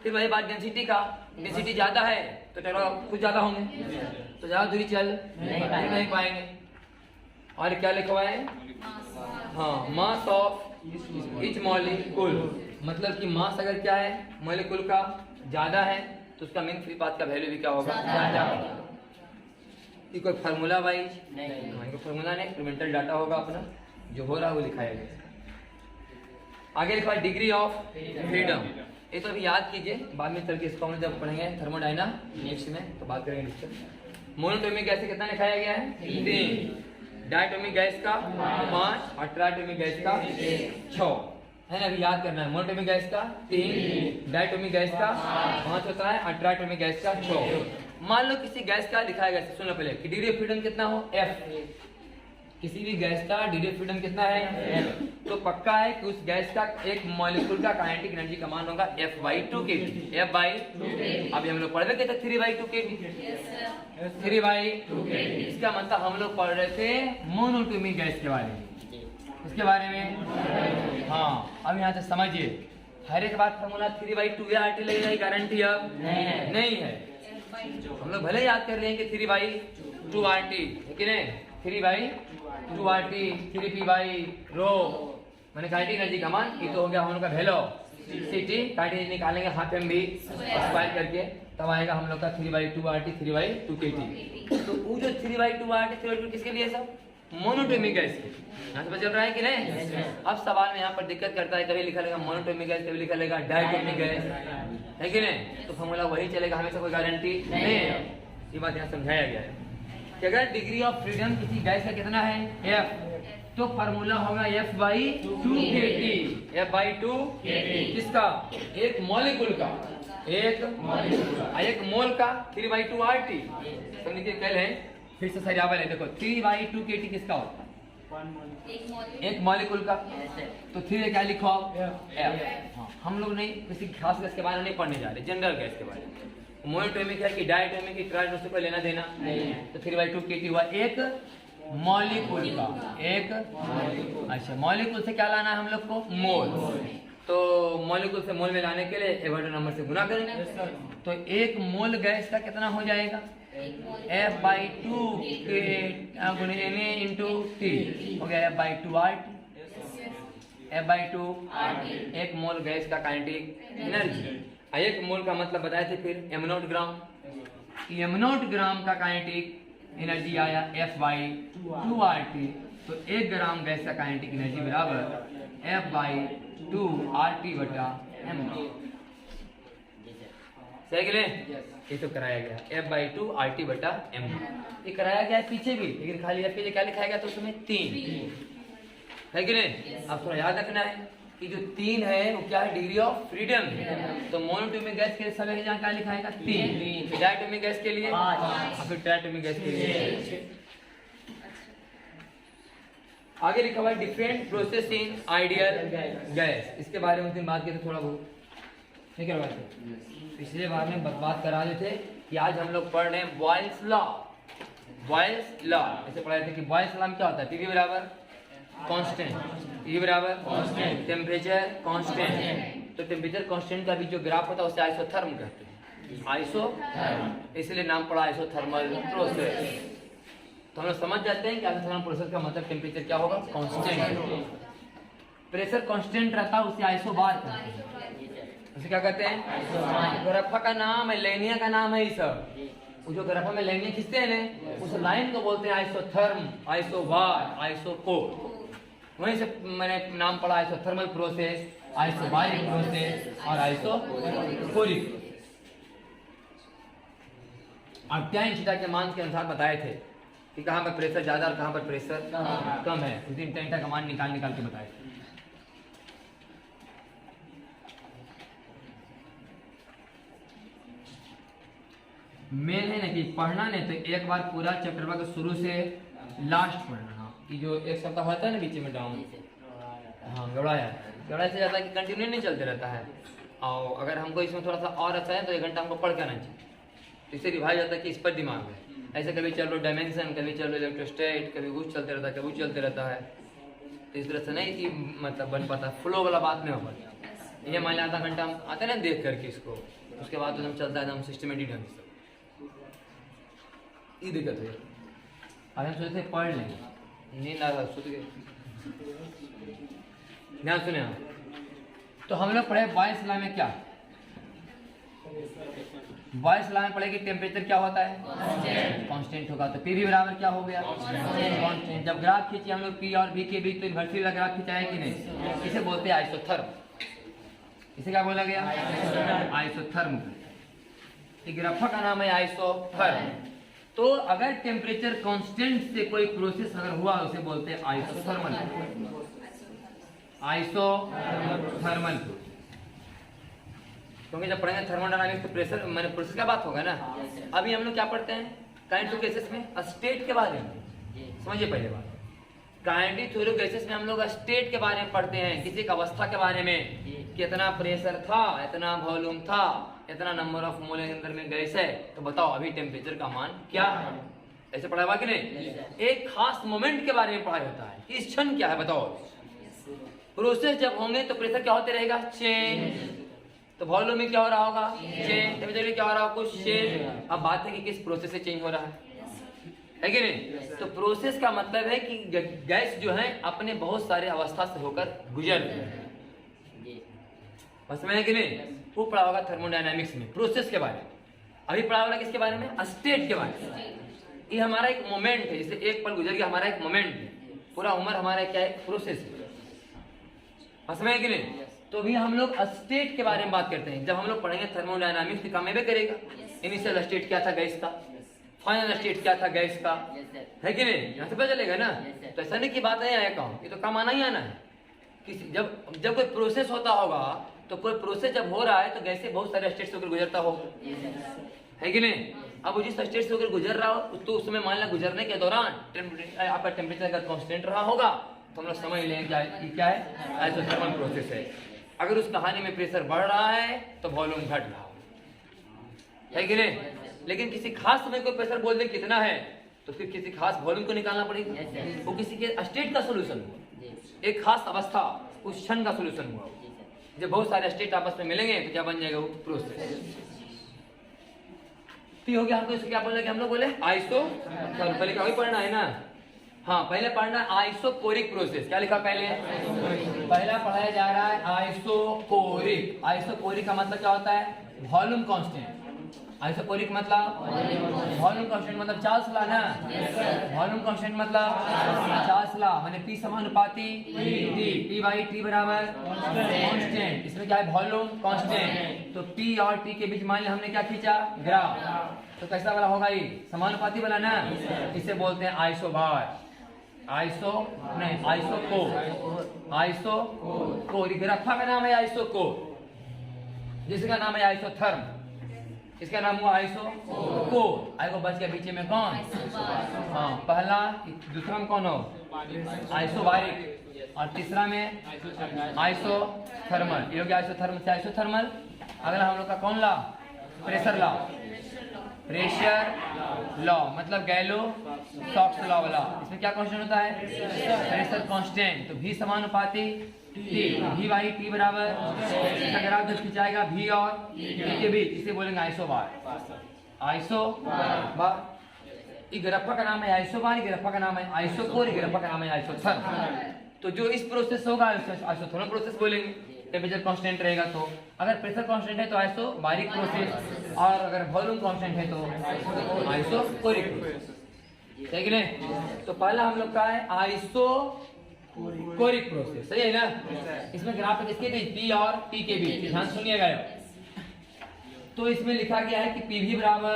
फिर वही बात डेंसिटी का, डेंसिटी ज्यादा है तो टकराव कुछ ज्यादा होंगे, तो ज्यादा दूरी चल नहीं पाएंगे। और क्या लिखा हुआ है, हाँ, मास ऑफ ईच मॉलिक्यूल, मतलब कि मास अगर क्या है मॉलिक्यूल का ज्यादा है तो उसका मीन फ्री पाथ का वैल्यू भी क्या होगा, ज्यादा होगा। ये कोई फार्मूला वाइज नहीं, कोई फार्मूला नहीं, एक्सपेरिमेंटल डाटा होगा अपना, जो हो रहा है वो लिखाया गया। आगे लिखा है डिग्री ऑफ फ्रीडम, ये तो अभी याद कीजिए, बाद में चल के इसको हम जब पढ़ेंगे थर्मोडायनामिक्स में तो बात करेंगे डिस्कस। मोनोटोमिक गैस कितना लिखाया गया है, 3, डायटोमिक गैस का 5 और ट्राइटोमिक गैस का 6 है ना, अभी याद करना है। मोनोटोमिक गैस का 3, डायटोमिक गैस का 5 होता है और ट्राइटोमिक गैस का 6। मान लो किसी गैस का लिखा है, सुनो पहले कि डिग्री ऑफ फ्रीडम कितना हो, F। किसी भी गैस का डिग्री ऑफ फ्रीडम कितना है, F। तो पक्का है कि उस गैस का एक मॉलिक्यूल का काइनेटिक एनर्जी का मान होगा F/2 kT, F/2। अभी हम लोग पढ़ रहे थे 3/2 kT, 3/2 kT। इसका मतलब हम लोग पढ़ रहे थे मोनोटोमिक गैस के बारे में, इसके बारे में। हाँ, अब यहाँ से समझिए, हर एक बात फार्मूला 3/2 RT लगेगा, गारंटी अब नहीं है। हम लोग भले याद कर रहे हैं कि 3/2 RT, लेकिन 3/2 RT 3P बाई रो मैंने काइनेटिक एनर्जी का मान, ये तो हो गया हम लोग का वेलोसिटी। काइनेटिक निकालेंगे हाफ एम भी स्क्वायर करके, तब आएगा हम लोग का 3/2 RT 3/2 kT। तो वो जो 3/2 RT 3/2 किसके लिए, सब मोनोटोमिक गैस के, यहाँ से पता चल रहा है कि नहीं? अब सवाल में यहाँ पर दिक्कत करता है, कभी लिखा लेगा मोनोटोमिक गैस, कभी लिखा लेगा डायटोमिक गैस, है कि नहीं? तो फॉर्मूला वही चलेगा, हमेशा कोई गारंटी नहीं है। ये बात यहाँ समझाया गया है कि अगर डिग्री ऑफ फ्रीडम किसी गैस का कितना है, F, तो फार्मूला होगा F/2 kT, F/2 kT किसका, एक मॉलिक्यूल का, एक मोल का 3/2 RT। समझ के कल है, फिर से सरियावल है, देखो 3/2 kT किसका होता है, एक मॉलिक्यूल का, तो 3 क्या लिखो F। हाँ, हम लोग नहीं किसी खास गैस के बारे में नहीं पढ़ने जा रहे, जनरल गैस के बारे में। मोनोटोमिक है कि डायटोमिक की ट्राइटोमिक को लेना देना नहीं है, तो 3/2 kT हुआ एक मॉलिक्यूल का, एक अच्छा मॉलिक्यूल से क्या लाना है हम लोग को, मोल। तो मॉलिक्यूल से मोल में लाने के लिए एवोगाड्रो नंबर से गुना करेंगे। तो एक मोल गैस का कितना हो जाएगा, F/2 के Na इंटू टी हो गया F/2 RT। F/2 एक मोल गैस का काइनेटिक एनर्जी। एक मोल का मतलब बताए थे फिर m0 ग्राम। m0 ग्राम का काइनेटिक एनर्जी आया F/2 RT। तो 1 ग्राम गैस का काइनेटिक एनर्जी बराबर F/2 RT बटा m0। सही कि नहीं? ये तो कराया गया F/2 RT बटा m0। ये कराया गया है पीछे भी, लेकिन खाली F के लिए क्या लिखाया गया, तो उसमें 3 है कि नहीं? अब थोड़ा याद रखना है कि जो 3 है वो क्या है, डिग्री ऑफ फ्रीडम है। तो मोनोटोमिक गैस के लिए सब जहाँ क्या लिखाएगा 3, डायटोमिक गैस के लिए 5 और फिर ट्राइटोमिक गैस के लिए। आगे लिखा हुआ है different process in ideal gas. इसके बारे में बात की तो थोड़ा बहुत ठीक है। पिछले बार में बात करा रहे थे कि आज हम लोग पढ़ रहे हैं बॉयल्स लॉ। बॉयल्स लॉ ऐसे पढ़ा थे कि बॉयल्स लॉ में क्या होता है, पीवी बराबर कांस्टेंट, पीवी बराबर कांस्टेंट, टेम्परेचर कांस्टेंट। तो टेम्परेचर कांस्टेंट का भी जो ग्राफ होता है उसे आइसोथर्म कहते हैं, आइसोथर्म, इसलिए नाम पड़ा आइसोथर्मल प्रोसेस। तो हम लोग समझ जाते हैं कि आइसोथर्मल प्रोसेस का मतलब टेम्परेचर क्या होगा, कांस्टेंट। प्रेशर कांस्टेंट रहता है उसे आइसोबार कहते हैं। उसे क्या कहते हैं, ग्राफा का नाम है, लेनिया का नाम है। ये सब वो जो ग्राफा में लेनिया खींचते हैं ना, उस लाइन को बोलते हैं आइसोथर्म, आइसोबार, आइसोकोर। वहीं से मैंने नाम पढ़ा आइसोथर्मल प्रोसेस, आइसोबारिक प्रोसेस और आइसोकोरिक प्रोसेस। अब टैन थीटा के मान के अनुसार बताए थे कि कहाँ पर प्रेशर ज्यादा और कहाँ पर प्रेशर कम है। उस दिन टैन थीटा का मान निकाल के बताए थे। मेन है ना कि पढ़ना नहीं तो एक बार पूरा चैप्टर का शुरू से लास्ट पढ़ना। कि जो एक सप्ताह होता है ना बीच में डाउन, हाँ गड़ाया से जाता है कि कंटिन्यू नहीं चलते रहता है। और अगर हमको इसमें थोड़ा सा और अच्छा है तो 1 घंटा हमको पढ़ के आना चाहिए। इससे रिवाइज होता है कि इस पर दिमाग है। ऐसे कभी चल लो डायमेंशन, कभी चल लो इलेक्ट्रोस्टैट, कभी कुछ चलते रहता है, कभी कुछ चलते रहता है। तो इस तरह से नहीं कि मतलब बन पाता, फ्लो वाला बात नहीं हो पाता। ये मान लिया आधा घंटा हम आते ना देख करके इसको, उसके बाद तो हम चलता है एकदम सिस्टमेटिक ढंग से। ये दिक्कत है। अब हम सोचते पढ़ लेंगे, नींद आ रहा सुध गए। ध्यान सुने हम। तो हम लोग पढ़े बॉयल्स लॉ में क्या, बॉयल्स लॉ में पढ़े कि टेम्परेचर क्या होता है, कांस्टेंट होगा। तो पी बराबर क्या हो गया, कांस्टेंट। जब ग्राफ खींचे हम लोग पी और बी के बीच तो इन्वर्सली वाला ग्राफ खींचा है कि नहीं, इसे बोलते हैं आइसोथर्म। इसे क्या बोला गया, आइसोथर्म। ग्राफा का नाम है आइसोथर्म। तो अगर टेम्परेचर कांस्टेंट से कोई प्रोसेस अगर हुआ उसे बोलते हैं आइसोथर्मल, आइसोथर्मल। क्योंकि जब पढ़ेंगे थर्मोडायनामिक्स तो प्रेशर मैंने प्रोसेस का बात होगा ना। अभी हम लोग क्या पढ़ते हैं, काइनेटिक गैसेस में स्टेट के बारे में। समझिए पहले बात, काइनेटिक थ्योरी गैसेस में हम लोग स्टेट के बारे में पढ़ते हैं, किसी एक अवस्था के बारे में, कितना प्रेशर था, इतना वॉल्यूम था, इतना नंबर ऑफ मोल अंदर में गैस है। तो बताओ अभी टेम्परेचर का मान क्या है। ऐसे पढ़ा हुआ कि नहीं। एक खास मोमेंट के बारे में पढ़ाई होता है, इस क्षण क्या है बताओ। प्रोसेस जब होंगे तो प्रेशर क्या होते रहेगा, चेंज। तो वॉल्यूम में क्या हो रहा होगा, चेंज। टेम्परेचर क्या हो रहा होगा, कुछ चेंज। अब बात है कि किस प्रोसेस से चेंज हो रहा है कि नहीं। तो प्रोसेस का मतलब है कि गैस जो है अपने बहुत सारे अवस्था से होकर गुजर रही है। बस में है कि नहीं। वो पढ़ा होगा थर्मोडायनामिक्स में प्रोसेस के बारे में। अभी पढ़ा होगा किसके बारे में, स्टेट के बारे में। ये हमारा एक मोमेंट है, जैसे एक पल गुजर गया हमारा एक मोमेंट है। पूरा उम्र हमारा क्या है, प्रोसेस है। बस में है कि नहीं। तो भी हम लोग स्टेट के बारे में बात करते हैं। जब हम लोग पढ़ेंगे थर्मोडायनामिक्स तो काम में भी करेगा। इनिशियल स्टेट क्या था गैस का, फाइनल स्टेट क्या था गैस का, है कि नहीं। यहाँ से पता चलेगा ना। तो ऐसा नहीं की बात नहीं आया कहूँ, ये तो काम आना ही आना है। किसी जब कोई प्रोसेस होता होगा तो कोई प्रोसेस जब हो रहा है तो गैस से बहुत सारे स्टेट से होकर गुजरता होगा, है कि नहीं। अब जिस स्टेट से होकर गुजर रहा हो तो उसमें मान ला गुजरने के दौरान आपका टेम्परेचर अगर कांस्टेंट रहा होगा तो हम लोग समझ लेंगे कि क्या है, आइसोथर्मल प्रोसेस है। अगर उस कहानी में प्रेशर बढ़ रहा है तो वॉल्यूम घट रहा है कि नहीं। लेकिन किसी खास समय कोई प्रेशर बोल दे कितना है तो फिर किसी खास वॉल्यूम को निकालना पड़ेगा। वो किसी के स्टेट का सोल्यूशन हुआ, एक खास अवस्था, उस क्षण का सोल्यूशन हुआ। जब बहुत सारे स्टेट आपस में मिलेंगे तो क्या बन जाएगा? वो प्रोसेस। हो गया। हमको इसको क्या बोले? हम लोग बोले आइसो, पहले क्या वही पढ़ना है ना? हाँ, पहले पढ़ना आइसोकोरिक प्रोसेस। क्या लिखा पहले? पहला पढ़ाया जा रहा है आइसोकोरिक। आइसोकोरिक का मतलब क्या होता है? Volume constant. आइसोकोरिक मतलब वॉल्यूम कांस्टेंट, मतलब चार्ल्स लॉ ना। वॉल्यूम कांस्टेंट मतलब चार्ल्स लॉ, माने P समानुपाती T, P बाई T बराबर कांस्टेंट। इसमें क्या है? Volume constant. तो P और T के बीच मान लिया हमने क्या खींचा? ग्राफ। तो कैसा वाला होगा ये? समानुपाती वाला ना। इसे बोलते हैं आइसोबार। आइसो नहीं, आइसोकोर। आइसोकोर ग्राफा का नाम है आइसोकोर। जिसका नाम है आइसोथर्म, इसका नाम हुआ आइसोकोर। आइको बच गया बीच में कौन? हाँ, पहला। दूसरा में कौन हो? आइसोबारिक। और तीसरा में आइसोथर्मल। ये हो गया आइसोथर्मल से आइसोथर्मल। अगला हम लोग का कौन law? Pressure law. Pressure law मतलब गैलो सॉक्स लॉ वाला। इसमें क्या कांस्टेंट होता है? Pressure constant. तो V समानुपाती T, V बाई T बराबर, इसका ग्राफ जब खिंचाएगा V और T के बीच, इसे बोलेंगे आइसोबार। आइसोबार। ये ग्राफा का नाम है आइसोबार, ग्राफा का नाम है आइसोकोर, ग्राफा का नाम है आइसोथर्म। तो जो इस प्रोसेस होगा आइसोथर्मल प्रोसेस बोलेंगे। टेम्परेचर कांस्टेंट रहेगा तो, अगर प्रेशर कांस्टेंट है तो आइसोबारिक प्रोसेस, और अगर वॉल्यूम कांस्टेंट है तो आइसोकोरिक प्रोसेस। सही कि नहीं? तो पहला हम लोग का है आइसोकोरिक प्रोसेस। सही है ना? इसमें ग्राफ किसके बीच? P और T के बीच। ध्यान सुनिएगा। तो इसमें लिखा गया है कि PV बराबर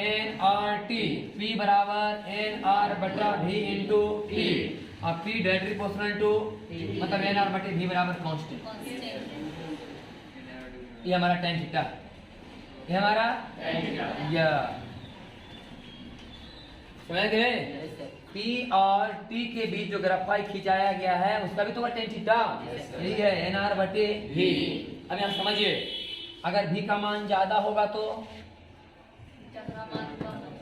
nRT, P बराबर nR बटा V इंटू T, और P डायरेक्टली प्रोपोर्शनल टू मतलब nR बटे V बराबर कांस्टेंट। ये हमारा tan थीटा, ये हमारा या समझ गए? P और T के बीच जो ग्राफाई खिंचाया गया है उसका भी तो tan थीटा यही है, nR बटे V। अब यहाँ समझिए, अगर V का मान ज्यादा होगा तो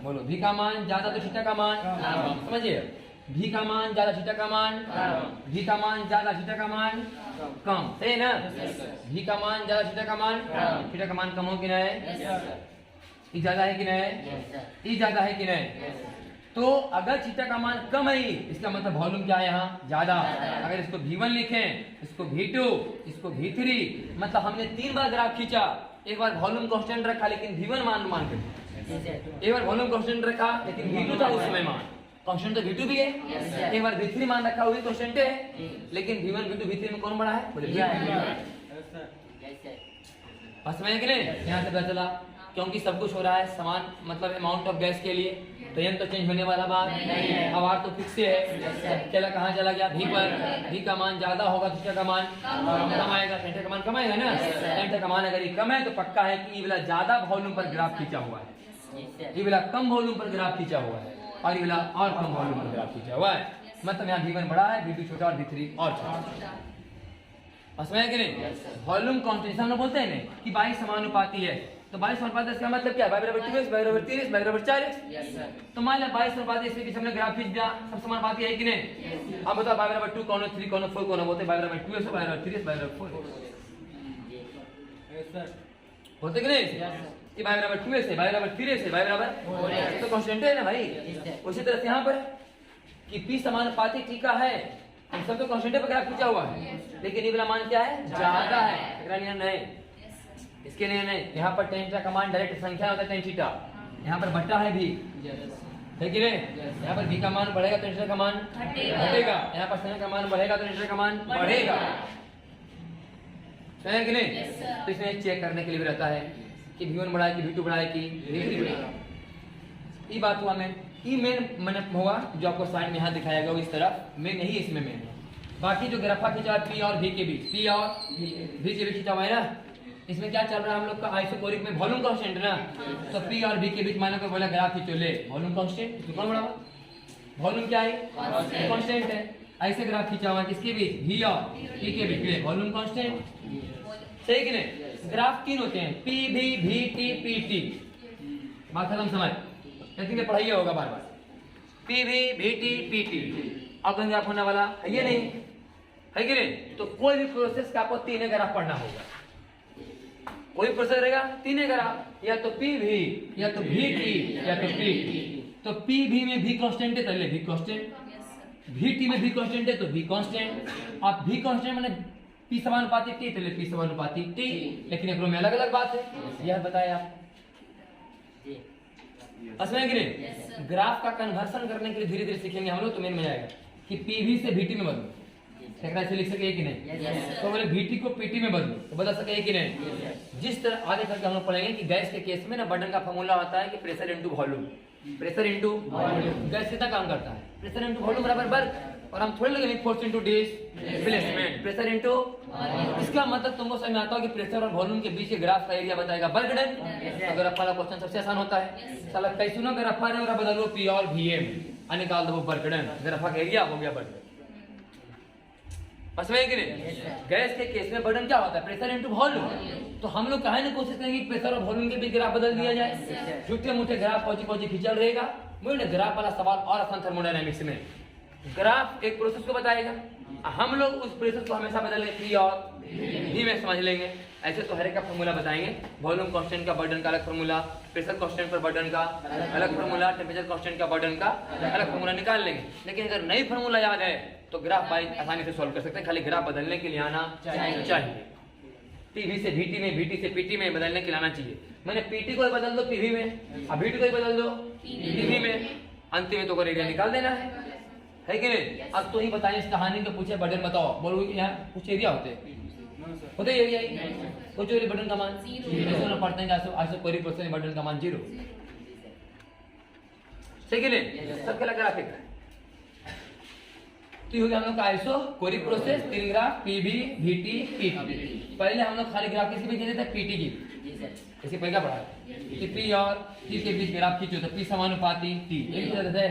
बोलो, V का मान ज्यादा तो थीटा का मान, समझिए, V का मान ज्यादा थीटा का मान, V का मान ज्यादा थीटा का मान कम। सही है ना? V का मान ज्यादा थीटा का मान, थीटा का मान कम हो कि नहीं? ई ज्यादा है कि नहीं? ई ज्यादा है कि नहीं? तो अगर थीटा का मान कम है, इसका मतलब वॉल्यूम क्या है? यहाँ ज्यादा। अगर इसको V1 लिखें, इसको V2, इसको V3, मतलब हमने 3 बार ग्राफ खींचा। एक बार वॉल्यूम कांस्टेंट रखा लेकिन V1 मान के, एक बार वॉल्यूम कांस्टेंट रखा लेकिन V2 था उस समय मान कांस्टेंट, तो V2 भी है। एक बार V3 मान रखा, वही कांस्टेंट है, लेकिन V1 V2 V3 में कौन बड़ा है? बोले समझ कि नहीं? यहाँ से पता चला, क्योंकि सब कुछ हो रहा है समान मतलब अमाउंट ऑफ गैस के लिए, तो ये तो चेंज होने वाला बात नहीं है। आवाज तो फिक्स है। चला कहाँ चला गया? V पर। V का मान ज्यादा होगा तो थीटा का मान कम आएगा, थीटा का मान कम आएगा ना। थीटा का मान अगर ये कम है तो पक्का है कि ये वाला ज्यादा वॉल्यूम पर ग्राफ खींचा हुआ है, ये वाला कम वॉल्यूम पर ग्राफ खींचा हुआ है, और ये वाला और कम वॉल्यूम पर ग्राफ खींचा हुआ है। मतलब यहाँ V1 बड़ा है, V2 छोटा और V3 और छोटा। समझ कि नहीं? वॉल्यूम कांस्टेंट हम लोग बोलते हैं ना कि 22 समानुपाती है, तो 22 समानुपाती इसका मतलब क्या? 22 बराबर 22, 22 बराबर 30, 22 बराबर 40। तो मान लिया 22 समानुपाती, इसके पीछे हमने ग्राफ खींच दिया, सब समानुपाती है कि नहीं? अब बताओ 22 बराबर 2 कौन है, 3 कौन है, 4 कौन है? बोलते 22 बराबर 2 है, 22 बराबर 3 है, 22 बराबर 4 बोलते कि नहीं? ये 22 बराबर 2 है, 22 बराबर 3 है, 22 बराबर तो कांस्टेंट है ना भाई। उसी तरह से यहाँ पर कि P समानुपाती T का है, हम सब तो कांस्टेंट पर ग्राफ खींचा हुआ है, लेकिन ये वाला मान क्या है? ज्यादा है। नहीं, इसके लिए नहीं। यहाँ पर tan थीटा का मान डायरेक्ट संख्या होता है tan थीटा, यहाँ पर बटा है भी, है कि नहीं? यहाँ पर V का मान बढ़ेगा तो थीटा का मान घटेगा, यहाँ पर sin का मान बढ़ेगा तो थीटा का मान बढ़ेगा, है कि नहीं? तो इसमें चेक करने के लिए भी रहता है कि V1 बढ़ा है कि V2 बढ़ा है कि V3 बढ़ा है। ये बात हुआ मेन। ये मेन हुआ जो आपको साइड में यहाँ दिखाया गया इस तरफ, मेन नहीं इसमें मेन। बाकी जो ग्राफा खींचा है P और V के बीच, P और V के बीच खींचा हुआ है ना, इसमें क्या चल रहा है हम लोग का? आइसोकोरिक में वॉल्यूम कांस्टेंट ना, तो P और V के बीच मानो को बोला ग्राफ खींचो, ले वॉल्यूम कांस्टेंट, तो कौन बड़ा? वॉल्यूम क्या है? कांस्टेंट है। ऐसे ग्राफ खींचा हुआ है किसके बीच? V और T के बीच, वॉल्यूम कांस्टेंट। सही कि नहीं? ग्राफ 3 होते हैं, P V V T P T। बात खत्म, समझ? लेकिन पढ़ाइए होगा बार बार। पीवी VT PT ऑर्गन ग्राफ होने वाला है ये नहीं है कि नहीं? तो कोई भी प्रोसेस का आपको 3 ग्राफ पढ़ना होगा, कोई प्रोसेस रहेगा 3 ग्राफ, या तो पीवी या तो VT या तो PT। तो पीवी में भी कांस्टेंट है तो ले भी कांस्टेंट, VT में भी कांस्टेंट है तो भी कांस्टेंट, और भी कांस्टेंट माने P समानुपाती T तो ले P समानुपाती T, लेकिन एक में अलग अलग बात है, यह बताया आप असमय कि नहीं? ग्राफ का कन्वर्सन करने के लिए धीरे धीरे सीखेंगे हम लोग, तो मेन में आएगा कि पीवी से VT में बदलो, से लिख सके कि नहीं? तो बोले VT को PT में बदलो तो बदल सके कि नहीं? जिस तरह आगे चल के हम लोग पढ़ेंगे कि गैस के केस में ना बर्नन का फॉर्मूला होता है कि pressure into volume, pressure into gas कितना काम करता है, प्रेशर इनटू वॉल्यूम बराबर वर्क, और हम थोड़े लगेंगे force into displacement, pressure into. इसका मतलब तुमको समझ में आता हो कि प्रेशर और वॉल्यूम के बीच के ग्राफ का एरिया बताएगा वर्क डन। अगर वाला क्वेश्चन सबसे आसान होता है, साला कैसे ना अगर अफा ने और बदलो P और VM और निकाल दो वर्क डन, अगर अफा का एरिया हो गया वर्क डन। समझ कि नहीं? गैस के केस में बर्डन क्या होता है, प्रेशर इनटू वॉल्यूम। तो हम लोग कहने की कोशिश करेंगे कि प्रेशर और वॉल्यूम के बीच ग्राफ बदल दिया जाए, झूठे मूठे ग्राफ पहुंची खिंचल रहेगा। मुझे ग्राफ वाला सवाल और आसान थर्मोडायनामिक्स में ग्राफ एक प्रोसेस को बताएगा, हम लोग उस प्रोसेस को हमेशा बदलेंगे P और V में समझ लेंगे। ऐसे तो हर एक का फॉर्मूला बताएंगे, वॉल्यूम कांस्टेंट का बर्डन का अलग फॉर्मूला, प्रेशर कांस्टेंट पर बर्डन का अलग फॉर्मूला, टेम्परेचर कांस्टेंट का बर्डन का अलग फॉर्मूला निकाल लेंगे। लेकिन अगर नई फॉर्मूला याद है तो ग्राफ बाई आसानी से सॉल्व कर सकते हैं, खाली ग्राफ बदलने के लिए आना चाहिए। पीवी से VT में, VT से PT में बदलने के लिए आना चाहिए। मैंने PT को बदल दो PV में, अब VT को बदल दो PV में, अंतिम में तो कर एरिया निकाल देना है कि नहीं? अब तो ही बताइए इस कहानी को, पूछे बटन बताओ, बोलो यहाँ कुछ एरिया होते एरिया ही कुछ बटन का मान 0 पढ़ते हैं, आइसो कोई पर्सन बटन का मान 0, सही कि नहीं? सबके अलग ग्राफ है। तो हो गया हम लोग का आइसो कोरी process 3 graph PV VT PT। पहले हम लोग खाली ग्राफ किसकी भी थे PT की, इसी पहले क्या पढ़ा कि P और T के बीच ग्राफ खींचो तो P समानुपाती T, एक तरह से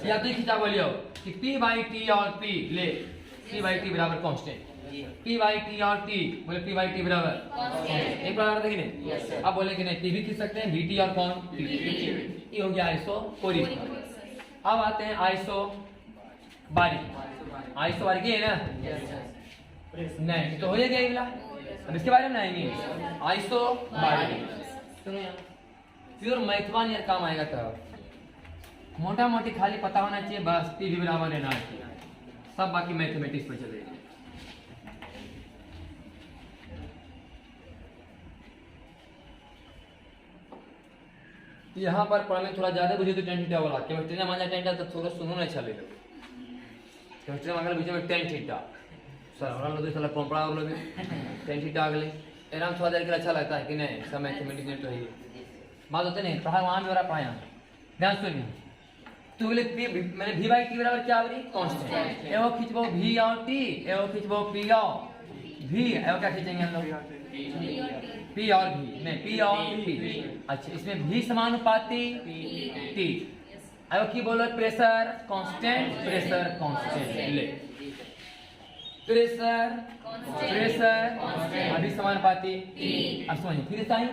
या तो खींचा बोलियो कि P by T और P ले P by T बराबर कांस्टेंट, P by T और T बोले P by T बराबर एक बराबर था कि नहीं? अब बोले कि नहीं P भी खींच सकते हैं VT और कौन T। ये हो गया आइसो कोरी। अब आते हैं आइसो बारीक। आइसो बारीक है ना? नहीं तो हो जाएगा अगला, अब इसके बारे में आएंगे आइसो बारीक। सुनो यार, प्योर मैथवान यार काम आएगा तब, मोटा मोटी खाली पता होना चाहिए बस PV बराबर है ना, सब बाकी मैथमेटिक्स पे चलेगा। यहाँ पर पढ़ने थोड़ा ज्यादा बुझे तो टेन थीटा वाला, केमिस्ट्री में माना टेन तो थोड़ा सुनो ना चले लो, केमिस्ट्री में बीच में टेन थीटा सर और लोग साला पंपड़ा और लोग टेन थीटा अगले आराम थोड़ा देर के अच्छा लगता है कि नहीं, सब मैथमेटिक्स तो है बात होते नहीं पढ़ा वहां भी हो रहा पढ़ाया ध्यान सुनिए। तो बोले मैंने V by T बराबर क्या बनी कांस्टेंट, एओ खींचबो V और T, एओ खींचबो P और V, एओ क्या खींचेंगे हम लोग P और V, नहीं P और P। अच्छा इसमें V समानुपाती T, एओ की बोलो प्रेशर कांस्टेंट, प्रेशर कांस्टेंट ले प्रेशर अभी समानुपाती। अब समझिए फिर साइन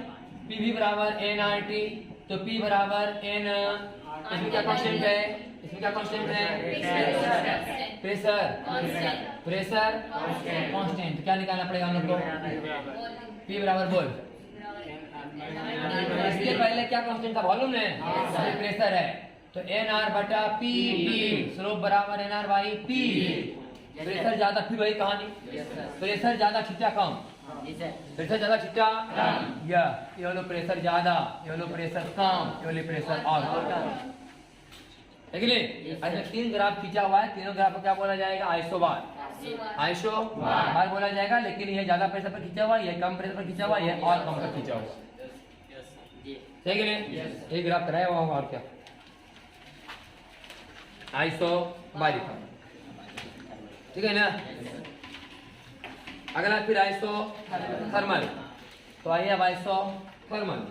PV बराबर nRT, तो P बराबर n, इसमें क्या कांस्टेंट है, इसमें क्या कांस्टेंट है प्रेशर कांस्टेंट। क्या निकालना पड़ेगा हम लोग को, P बराबर बोल, इसके पहले क्या कांस्टेंट था वॉल्यूम है, प्रेशर है तो nR बटा P, स्लोप बराबर nR बाई P। प्रेशर ज्यादा फिर वही कहानी, प्रेशर ज्यादा खींचा कम, प्रेशर ज्यादा खींचा या ये वाला प्रेशर ज्यादा, ये वाला प्रेशर कम, ये वाला प्रेशर और है कि नहीं? ऐसे 3 ग्राफ खींचा हुआ है, तीनों ग्राफ को क्या बोला जाएगा आइसो बार बोला जाएगा। लेकिन ये ज्यादा प्रेशर पर खींचा हुआ, ये कम प्रेशर पर खींचा हुआ, ये और कम पर खींचा हुआ, है कि नहीं? एक ग्राफ कराया हुआ और क्या आइसो बारीक, ठीक है ना? अगला फिर आइसो थर्मल, तो आइए अब आइसो थर्मल।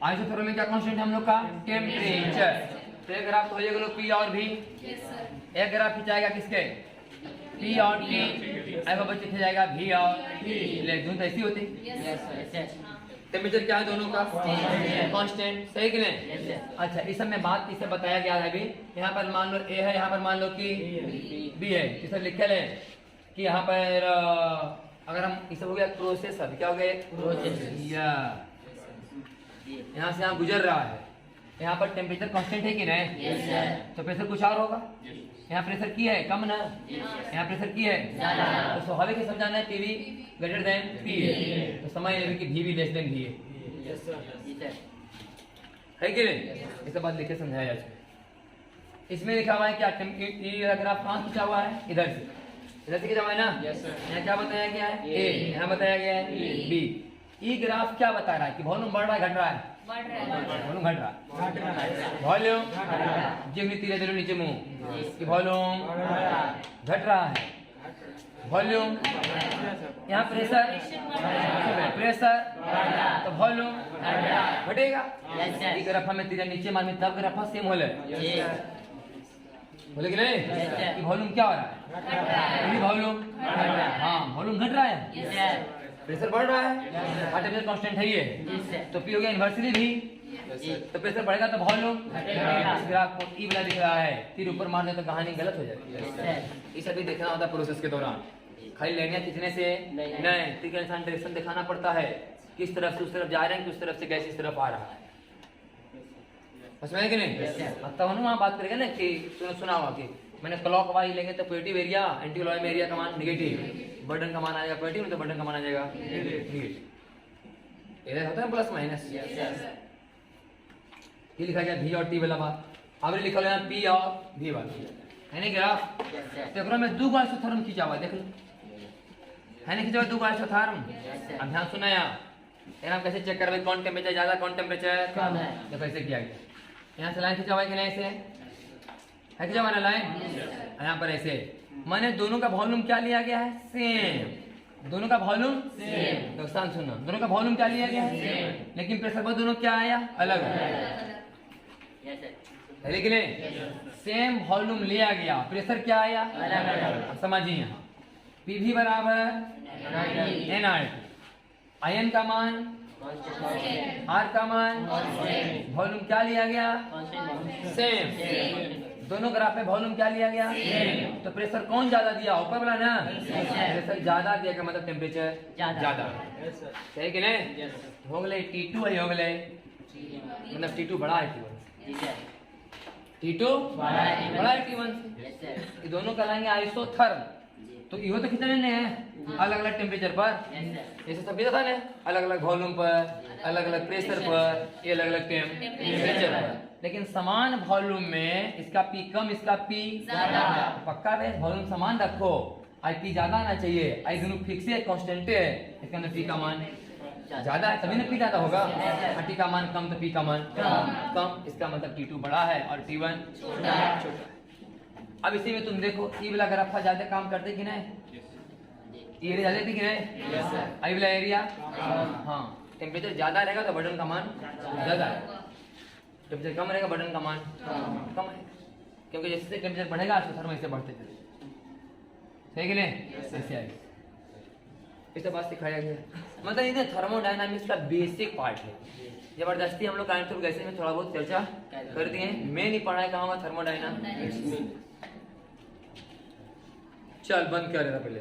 आइसोथर्मल में क्या कांस्टेंट है हम लोग का टेम्परेचर। तो एक ग्राफ तो हो जाएगा P और V, एक ग्राफ खिंचाएगा किसके P और T, बच्चे लिखा जाएगा भी और दोनों तो ऐसी होती। टेम्परेचर क्या है दोनों का? कांस्टेंट, सही कि नहीं? अच्छा, इस सब में बात किसे बताया गया है अभी? यहाँ पर मान लो ए है, यहाँ पर मान लो कि बी है। इसे लिखे ले कि यहाँ पर अगर हम इसे हो गया प्रोसेसर, क्या हो गया? यहाँ से यहाँ गुजर रहा है, यहाँ पर टेम्परेचर कांस्टेंट है कि नहीं? तो प्रेशर कुछ और होगा। यहाँ प्रेशर की है कम ना, यहाँ प्रेशर की है तो स्वाभाविक है समझाना है पीवी ग्रेटर देन पी है, तो समझ लेंगे कि भी लेस देन भी है कि नहीं? इस बात लिखे समझाया जाए। इसमें लिखा हुआ है क्या? ये ग्राफ कहाँ खींचा हुआ है? इधर से खींचा हुआ है ना। यहाँ क्या बताया गया है? ए। यहाँ बताया गया है बी। ये ग्राफ क्या बता रहा है कि वॉल्यूम बढ़ रहा है घट रहा है? वॉल्यूम घट रहा है। वॉल्यूम जितनी धीरे धीरे नीचे मुंह कि वॉल्यूम घट रहा है। वॉल्यूम यहाँ प्रेशर तो वॉल्यूम घटेगा। ये ग्राफ में तीर नीचे मार तब ग्राफ सेम होले बोले कि नहीं कि वॉल्यूम क्या हो रहा है? वॉल्यूम हाँ वॉल्यूम घट रहा है, प्रेशर बढ़ रहा है, टेम्परेचर कांस्टेंट है ये, तो पी हो गया इन्वर्सली भी, तो प्रेशर बढ़ेगा तो वॉल्यूम। इस ग्राफ को ई वाला दिख रहा है, तीर ऊपर मारने तो कहानी गलत हो जाती है। ये सभी देखना होता है प्रोसेस के दौरान, खाली लाइनें खींचने से नहीं, तीर का इंसान डायरेक्शन दिखाना पड़ता है, किस तरफ से उस तरफ जा रहे हैं, किस तरफ से गैस इस तरफ आ रहा है। समझ कि नहीं? तब हम वहाँ बात करेंगे ना कि तूने सुना होगा कि मैंने क्लॉक वाइज लेंगे तो positive area, anti clock area का मान नेगेटिव, बटन का मान आ जाएगा पॉजिटिव, तो बटन का मान आ जाएगा नेगेटिव। इधर होता है प्लस माइनस। ये लिखा गया भी और टी वाला बात, अब लिखा गया पी और भी वाला है ना ग्राफ। तो में दो बार आइसोथर्म खींचा हुआ देख लो, है ना खींचा हुआ दो बार आइसोथर्म। अब ध्यान सुना यहाँ कैसे चेक कर कौन टेम्परेचर ज्यादा कौन टेम्परेचर कम है, तो कैसे किया गया? यहाँ से लाइन खींचा हुआ है कि नहीं? ऐसे है खींचा हुआ ना लाइन, यहाँ पर ऐसे माने दोनों का वॉल्यूम क्या लिया गया है? सेम। दोनों का वॉल्यूम सेम, तो ध्यान सुनो, दोनों का वॉल्यूम क्या लिया गया है? लेकिन प्रेशर पर दोनों क्या आया? अलग है, लेकिन सेम वॉल्यूम लिया गया, प्रेशर क्या आया? अलग। समझिए यहाँ पी भी बराबर एन आर, आयन का मान आर का मान, वॉल्यूम क्या लिया गया? सेम। दोनों ग्राफ में वॉल्यूम क्या लिया गया? तो प्रेशर कौन ज्यादा दिया? ऊपर वाला ना, प्रेशर ज्यादा दिया का मतलब टेम्परेचर ज्यादा, सही कि नहीं? हो गए T2 है, हो गए मतलब T2 बड़ा है T2 बड़ा है T1 से। ये दोनों कहलाएंगे आइसोथर्म। तो इहो तो कितने ने हैं अलग अलग टेम्परेचर पर, जैसे सब था ना अलग अलग वॉल्यूम पर, अलग अलग प्रेशर पर, ये अलग अलग टेम्परेचर पर, लेकिन समान वॉल्यूम में इसका पी कम इसका पी ज्यादा। पक्का है वॉल्यूम समान रखो, आई पी ज्यादा आना चाहिए, आई दोनों फिक्स है कांस्टेंट है, इसके अंदर पी का मान ज्यादा है तभी ना पी ज्यादा होगा, टी का मान कम तो पी का मान कम, इसका मतलब T2 बड़ा है और T1 छोटा है। अब इसी में तुम देखो ई वाला ग्राफ ज्यादा काम करते कि नहीं? ये एरिया ज्यादा थी कि नहीं? आई वाला एरिया हाँ, टेम्परेचर ज्यादा रहेगा तो बटन का मान ज्यादा है, टेम्परेचर कम रहेगा बटन का मान कम है, क्योंकि जैसे टेम्परेचर बढ़ेगा आइसोथर्म ऐसे बढ़ते चले, सही कि नहीं? ऐसे आएगा। इस बात सिखाया गया, मतलब ये थर्मोडायनामिक्स का बेसिक पार्ट है। जबरदस्ती हम लोग काइनेटिक गैसेस में थोड़ा बहुत चर्चा कर दिए, मैं नहीं पढ़ाया कहाँ हुआ थर्मोडायनामिक्स। चल बंद कर रहा पहले।